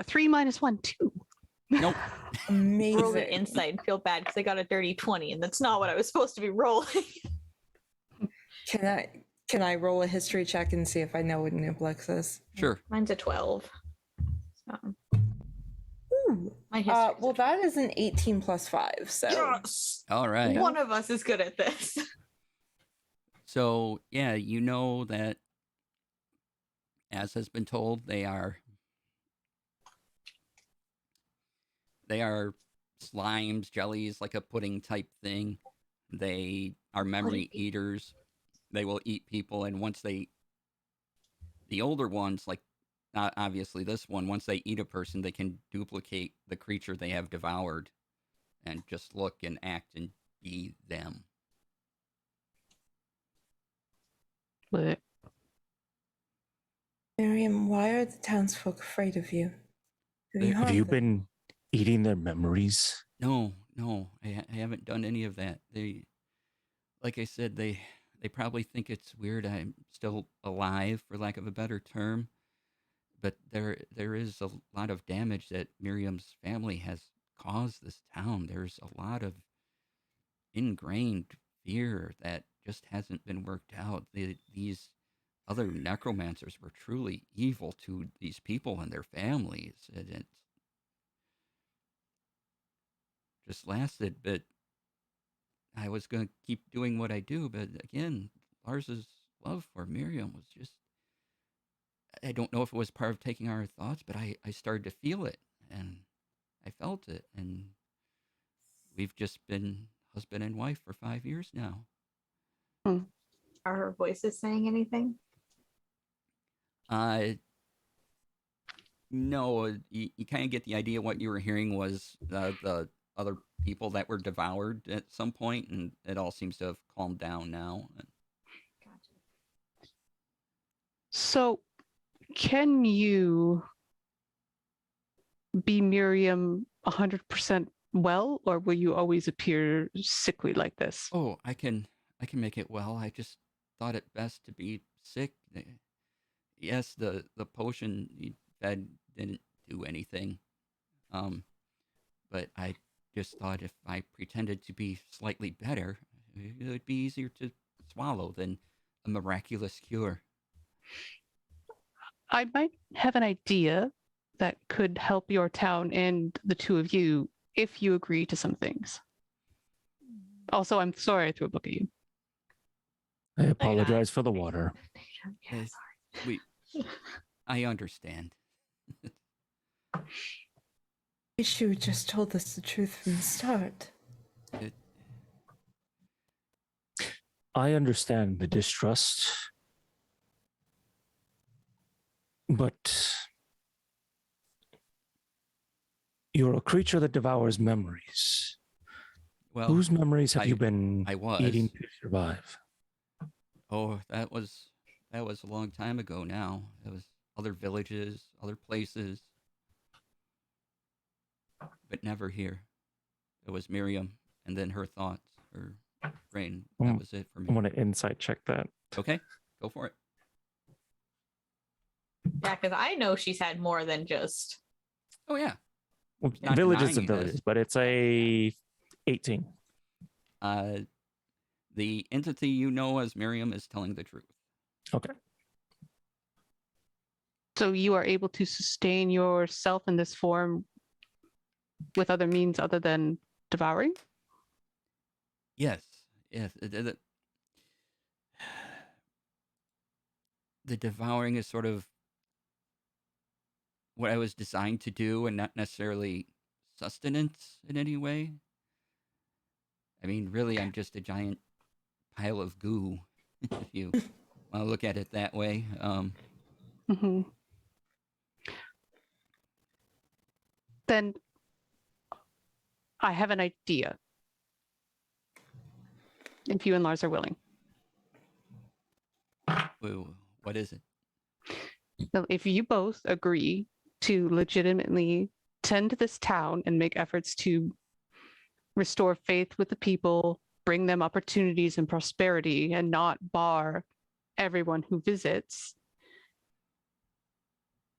3 minus 1, 2. Nope. Amazing. Rolled an insight and feel bad because I got a dirty 20, and that's not what I was supposed to be rolling. Can I roll a history check and see if I know what Niblex is? Sure. Mine's a 12. So, Ooh. my history. Well, that is an 18 plus 5. So Yes! All right. One of us is good at this. So, yeah, you know that, as has been told, they are slimes, jellies, like a pudding type thing. They are memory eaters. They will eat people, and once the older ones, like not obviously this one, once they eat a person, they can duplicate the creature they have devoured and just look and act and be them. Blech. Miriam, why are the townsfolk afraid of you? Have you Have Have harmed you them? been eating their memories? No, I haven't done any of that. They, like I said, they probably think it's weird I'm still alive, for lack of a better term. But there is a lot of damage that Miriam's family has caused this town. There's a lot of ingrained fear that just hasn't been worked out. These other necromancers were truly evil to these people and their families. And it just lasted, but I was going to keep doing what I do. But again, Lars's love for Miriam was just, I don't know if it was part of taking our thoughts, but I started to feel it and I felt it. And we've just been husband and wife for 5 years now. Are her voices saying anything? No, you kind of get the idea. What you were hearing was the other people that were devoured at some point, and it all seems to have calmed down now. Gotcha. So, can you be Miriam 100% well, or will you always appear sickly like this? Oh, I can make it well. I just thought it best to be sick. Yes, the potion you fed didn't do anything. But I just thought if I pretended to be slightly better, it would be easier to swallow than a miraculous cure. I might have an idea that could help your town and the two of you if you agree to some things. Also, I'm sorry I threw a book at you. I apologize for the water. Yeah, Yes. I understand. Wish you had just told us the truth from the start. I understand the distrust, but you're a creature that devours memories. Well, Whose memories have I- you been I was. eating to survive? Oh, that was a long time ago now. That was other villages, other places, but never here. It was Miriam, and then her thoughts, her brain. That was it for I me. want to insight check that. Okay, go for it. Yeah, because I know she's had more than just. Oh yeah. Well, Not villages denying and villages, this. but it's a 18. The entity you know as Miriam is telling the truth. Okay. So you are able to sustain yourself in this form with other means other than devouring? Yes. The devouring is sort of what I was designed to do, and not necessarily sustenance in any way. I mean, really, I'm just a giant pile of goo, if you want to look at it that way. Mm-hmm. Then I have an idea. If you and Lars are willing. What is it? So if you both agree to legitimately tend to this town and make efforts to restore faith with the people, bring them opportunities and prosperity, and not bar everyone who visits,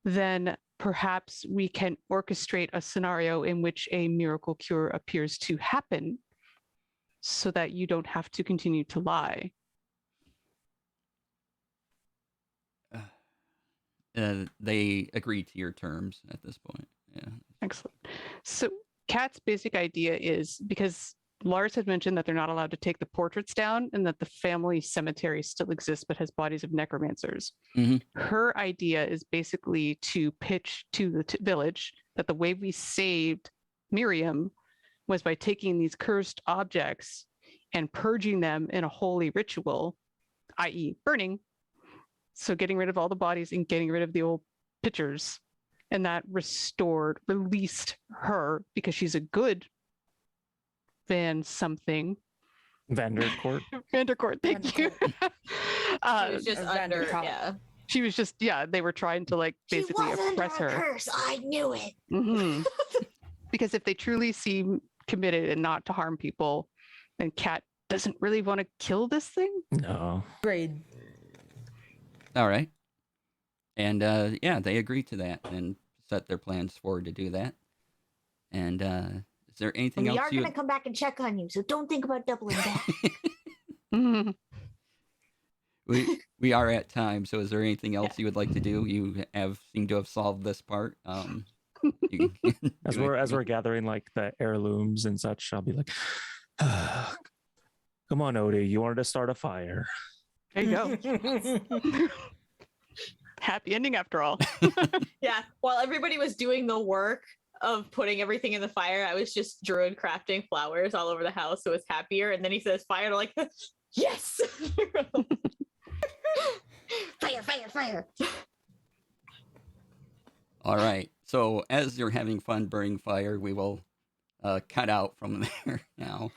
then perhaps we can orchestrate a scenario in which a miracle cure appears to happen so that you don't have to continue to lie. They agree to your terms at this point. Yeah. Excellent. So Kat's basic idea is, because Lars had mentioned that they're not allowed to take the portraits down and that the family cemetery still exists but has bodies of necromancers. Mhm. Her idea is basically to pitch to the village that the way we saved Miriam was by taking these cursed objects and purging them in a holy ritual, i.e., burning. So getting rid of all the bodies and getting rid of the old pictures. And that released her because she's a good something. Vandercourt. Vandercourt, thank you. She was just under, Vanderkop. yeah. She was just, they were trying to like basically she was oppress under a her. curse. I knew it. Mhm. Because if they truly seem committed and not to harm people, then Kat doesn't really want to kill this thing. No. Grade. All right. And yeah, they agree to that and set their plans forward to do that. And is there anything And we else are you? going to come back and check on you, so don't think about doubling back. Mhm. we are at time, so is there anything else you would like to do? You seem to have solved this part. You can As do it. we're gathering like the heirlooms and such, I'll be like, come on, Odie, you wanted to start a fire. There you go. Happy ending after all. Yeah. While everybody was doing the work of putting everything in the fire, I was just druid crafting flowers all over the house, so it's happier. And then he says fire, and I'm like, yes. Fire, fire, fire. All right. So as you're having fun burning fire, we will cut out from there now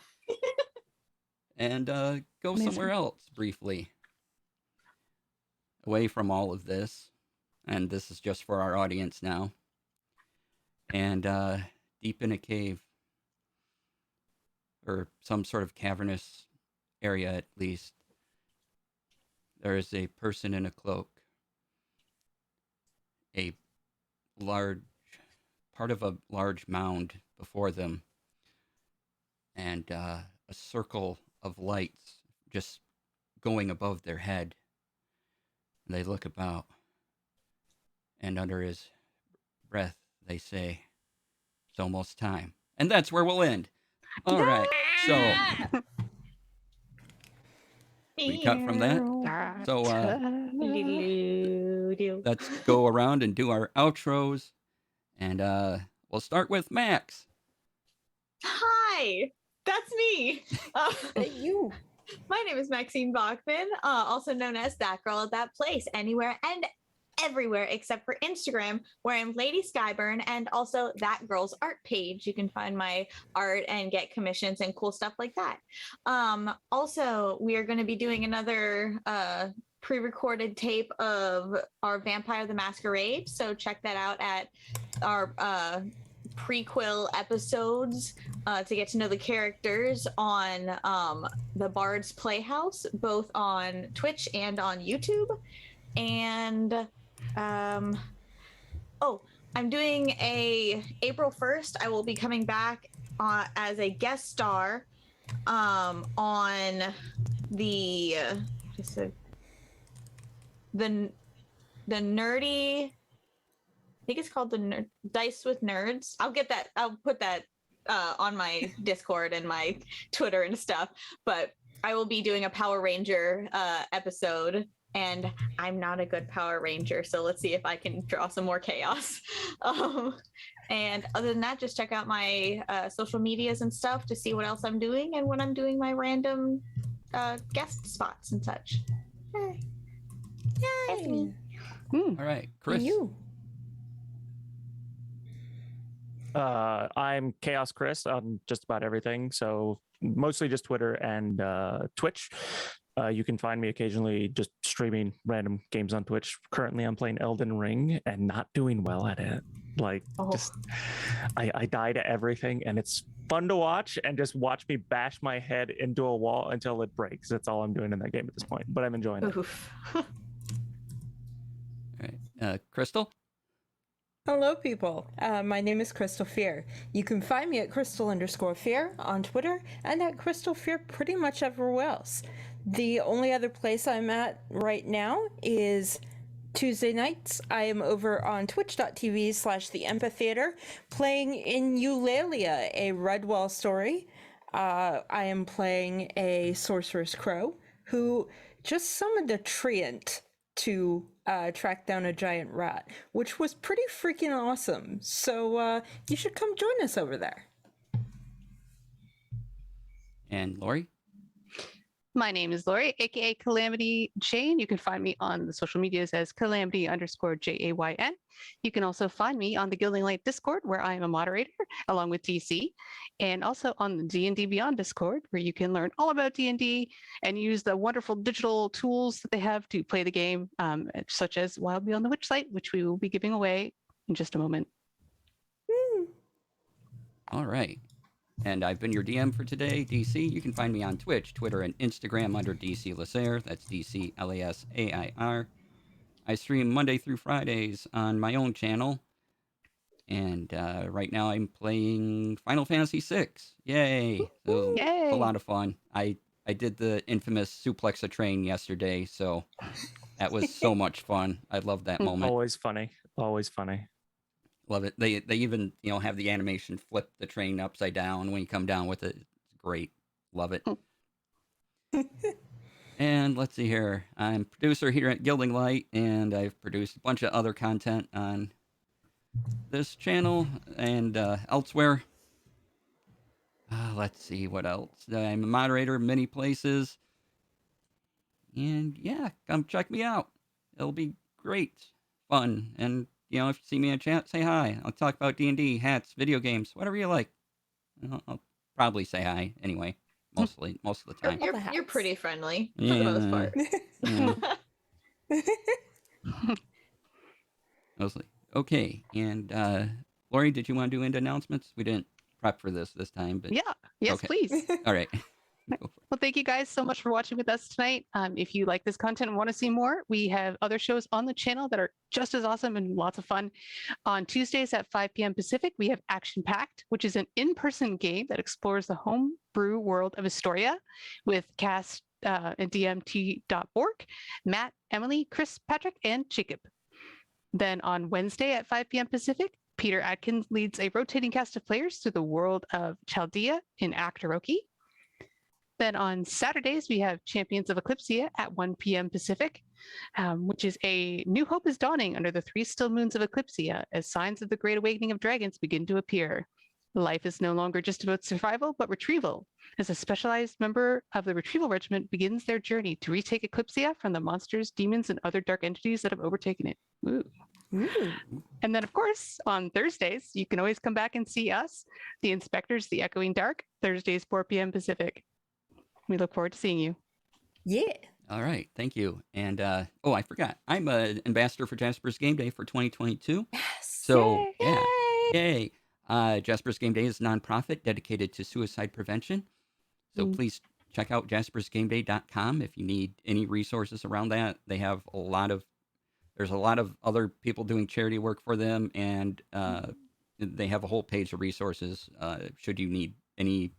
and go Amazing. somewhere else briefly, away from all of this. And this is just for our audience now. And deep in a cave, or some sort of cavernous area at least, there is a person in a cloak. A large part of a large mound before them, and a circle of lights just going above their head. And they look about, and under his breath, they say, "It's almost time." And that's where we'll end. All right. So we cut from that. So let's go around and do our outros. And we'll start with Max. Hi, that's me. You. My name is Maxine Bachman, also known as That Girl at That Place, anywhere and everywhere except for Instagram, where I'm Lady Skyburn, and also That Girl's art page. You can find my art and get commissions and cool stuff like that. Also, we are going to be doing another pre-recorded tape of our Vampire the Masquerade, so check that out at our prequel episodes to get to know the characters on the Bard's Playhouse, both on Twitch and on YouTube. And I'm doing a April 1st. I will be coming back as a guest star on the nerdy. I think it's called the Dice with Nerds. I'll put that on my Discord and my Twitter and stuff. But I will be doing a Power Ranger episode, and I'm not a good Power Ranger, so let's see if I can draw some more chaos. And other than that, just check out my social medias and stuff to see what else I'm doing and when I'm doing my random guest spots and such. That's me. All right, Chris. You. I'm Chaos Chris on just about everything. So mostly just Twitter and Twitch. You can find me occasionally just streaming random games on Twitch. Currently, I'm playing Elden Ring and not doing well at it. Like, just I die to everything, and it's fun to watch and just watch me bash my head into a wall until it breaks. That's all I'm doing in that game at this point, but I'm enjoying it. Oof. All right. Crystal? Hello, people. My name is Crystal Fear. You can find me at Crystal_Fear on Twitter and at Crystal Fear pretty much everywhere else. The only other place I'm at right now is Tuesday nights. I am over on twitch.tv/the Empatheater playing in Eulalia, a Redwall story. I am playing a sorceress crow who just summoned a treant to track down a giant rat, which was pretty freaking awesome. So you should come join us over there. And Lori? My name is Lori, aka Calamity Jane. You can find me on the social medias as Calamity_JAYN. You can also find me on the Gilding Light Discord, where I am a moderator along with DC, and also on the D&D Beyond Discord, where you can learn all about D&D and use the wonderful digital tools that they have to play the game, such as Wild Beyond the Witchlight, which we will be giving away in just a moment. All right. And I've been your DM for today, DC. You can find me on Twitch, Twitter, and Instagram under DC Lasair. That's DC LASAIR. I stream Monday through Fridays on my own channel. And right now I'm playing Final Fantasy VI. Yay! So Yay! it's a lot of fun. I did the infamous suplex a train yesterday, so that was so much fun. I love that moment. Always funny. Always funny. Love it. They even have the animation flip the train upside down when you come down with it. It's great. Love it. And let's see here. I'm producer here at Gilding Light, and I've produced a bunch of other content on this channel and elsewhere. Let's see what else. I'm a moderator in many places. And yeah, come check me out. It'll be great fun. And if you see me in chat, say hi. I'll talk about D&D, hats, video games, whatever you like. I'll probably say hi anyway, most of the time. You're pretty friendly for Yeah. the most part. Yeah. Mostly. Okay. And Lori, did you want to do end announcements? We didn't prep for this time, but Yeah. Yes, okay. please. All right. Well, thank you guys so much for watching with us tonight. If you like this content and want to see more, we have other shows on the channel that are just as awesome and lots of fun. On Tuesdays at 5 p.m. Pacific, we have Action Packed, which is an in-person game that explores the homebrew world of Astoria with cast and DMT.org, Matt, Emily, Chris, Patrick, and Jacob. Then on Wednesday at 5 p.m. Pacific, Peter Adkins leads a rotating cast of players through the world of Chaldea in Actoroki. Then on Saturdays, we have Champions of Eclipsia at 1 p.m. Pacific, which is a new hope is dawning under the 3 still moons of Eclipsia as signs of the Great Awakening of dragons begin to appear. Life is no longer just about survival, but retrieval, as a specialized member of the Retrieval Regiment begins their journey to retake Eclipsia from the monsters, demons, and other dark entities that have overtaken it. Ooh. Ooh. And then, of course, on Thursdays, you can always come back and see us, the Inspectors, the Echoing Dark, Thursdays, 4 p.m. Pacific. We look forward to seeing you. Yeah. All right. Thank you. And I forgot. I'm an ambassador for Jasper's Game Day for 2022. Yes. So Yay! yeah. Yay. Jasper's Game Day is a nonprofit dedicated to suicide prevention. So please check out jaspersgameday.com if you need any resources around that. They have there's a lot of other people doing charity work for them, and they have a whole page of resources should you need any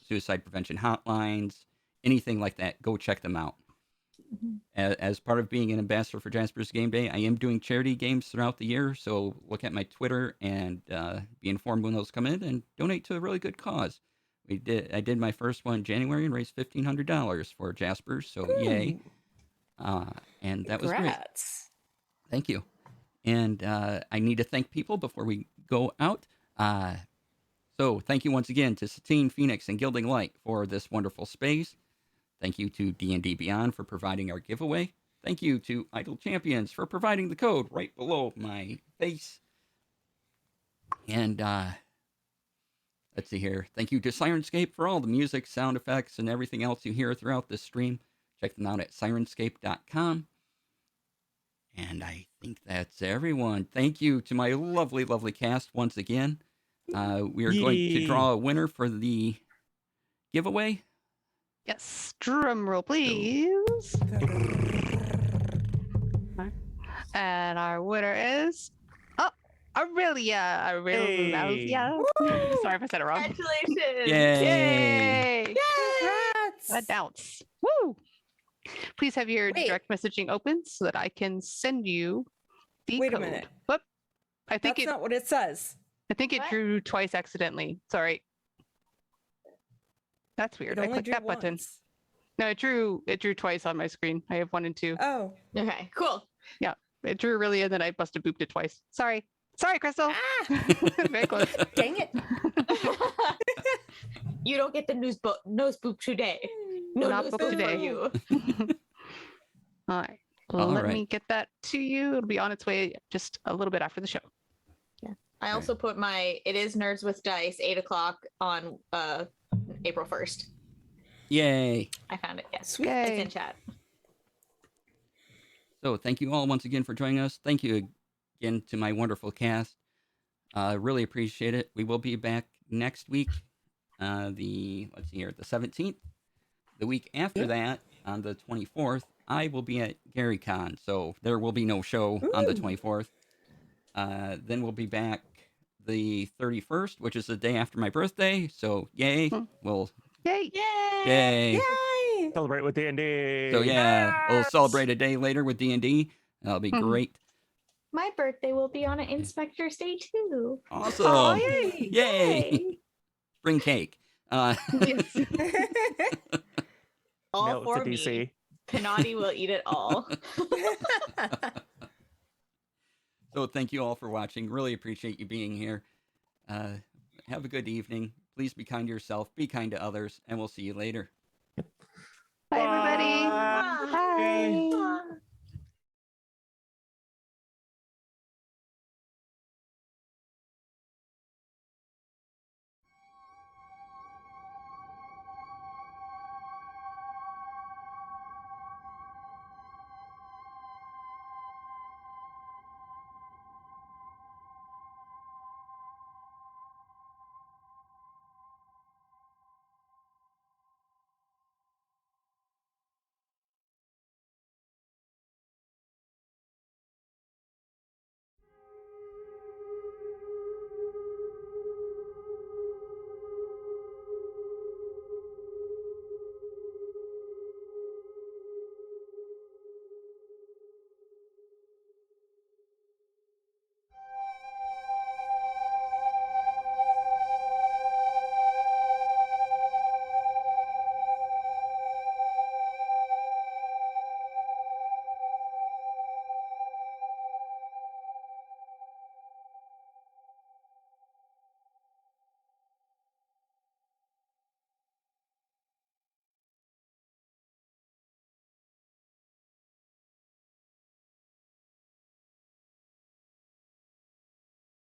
suicide prevention hotlines, anything like that. Go check them out. As part of being an ambassador for Jasper's Game Day, I am doing charity games throughout the year, so look at my Twitter and be informed when those come in and donate to a really good cause. I did my first one in January and raised $1,500 for Jasper's, so yay. And that was great. Congrats. Thank you. And I need to thank people before we go out. So thank you once again to Satine, Phoenix, and Gilding Light for this wonderful space. Thank you to D&D Beyond for providing our giveaway. Thank you to Idle Champions for providing the code right below my face. And let's see here. Thank you to Sirenscape for all the music, sound effects, and everything else you hear throughout this stream. check them out at sirenscape.com. And I think that's everyone. Thank you to my lovely, lovely cast once again. We are going to Yee. draw a winner for the giveaway. Yes. Drum roll, please. And our winner is Aurelia. Aurelia. Sorry if I said it wrong. Congratulations! Yay! Yay! Congrats! Announce. Woo! Please have your Wait. direct messaging open so that I can send you the Wait a code. minute. Whoop. I think That's not what it says. it What? drew twice accidentally. Sorry. That's It weird. I only clicked drew that button. once. No, it drew twice on my screen. I have 1 and 2. Oh. Okay, cool. It drew really and then I must have booped it twice. Sorry. Sorry, Crystal. Ah! Very close. Dang it. You don't get the nose boop today. No Not nose boop boop today. for you. All right. All Let right. me get that to you. It'll be on its way just a little bit after the show. I also put it is Nerds with Dice, 8:00 on April 1st. Yay! I found it. Yes. Sweet. It's Yay. in chat. So thank you all once again for joining us. Thank you again to my wonderful cast. Really appreciate it. We will be back next week, the 17th. The week after Yep. that, on the 24th, I will be at GaryCon, so there will be no show on the Ooh. 24th. Then we'll be back the 31st, which is the day after my birthday. So yay! We'll Yay! Yay! yay! Yay! Celebrate with D&D. So yeah, we'll Yes! celebrate a day later with D&D. That'll be Mhm. great. My birthday will be on an Inspector's Day too. Awesome! Oh, yay! Yay! Spring cake. Yes. All Mail it for to me. DC. Penati will eat it all. So thank you all for watching. Really appreciate you being here. Have a good evening. Please be kind to yourself. Be kind to others, and we'll see you later. Bye, everybody. Bye. Bye. Bye.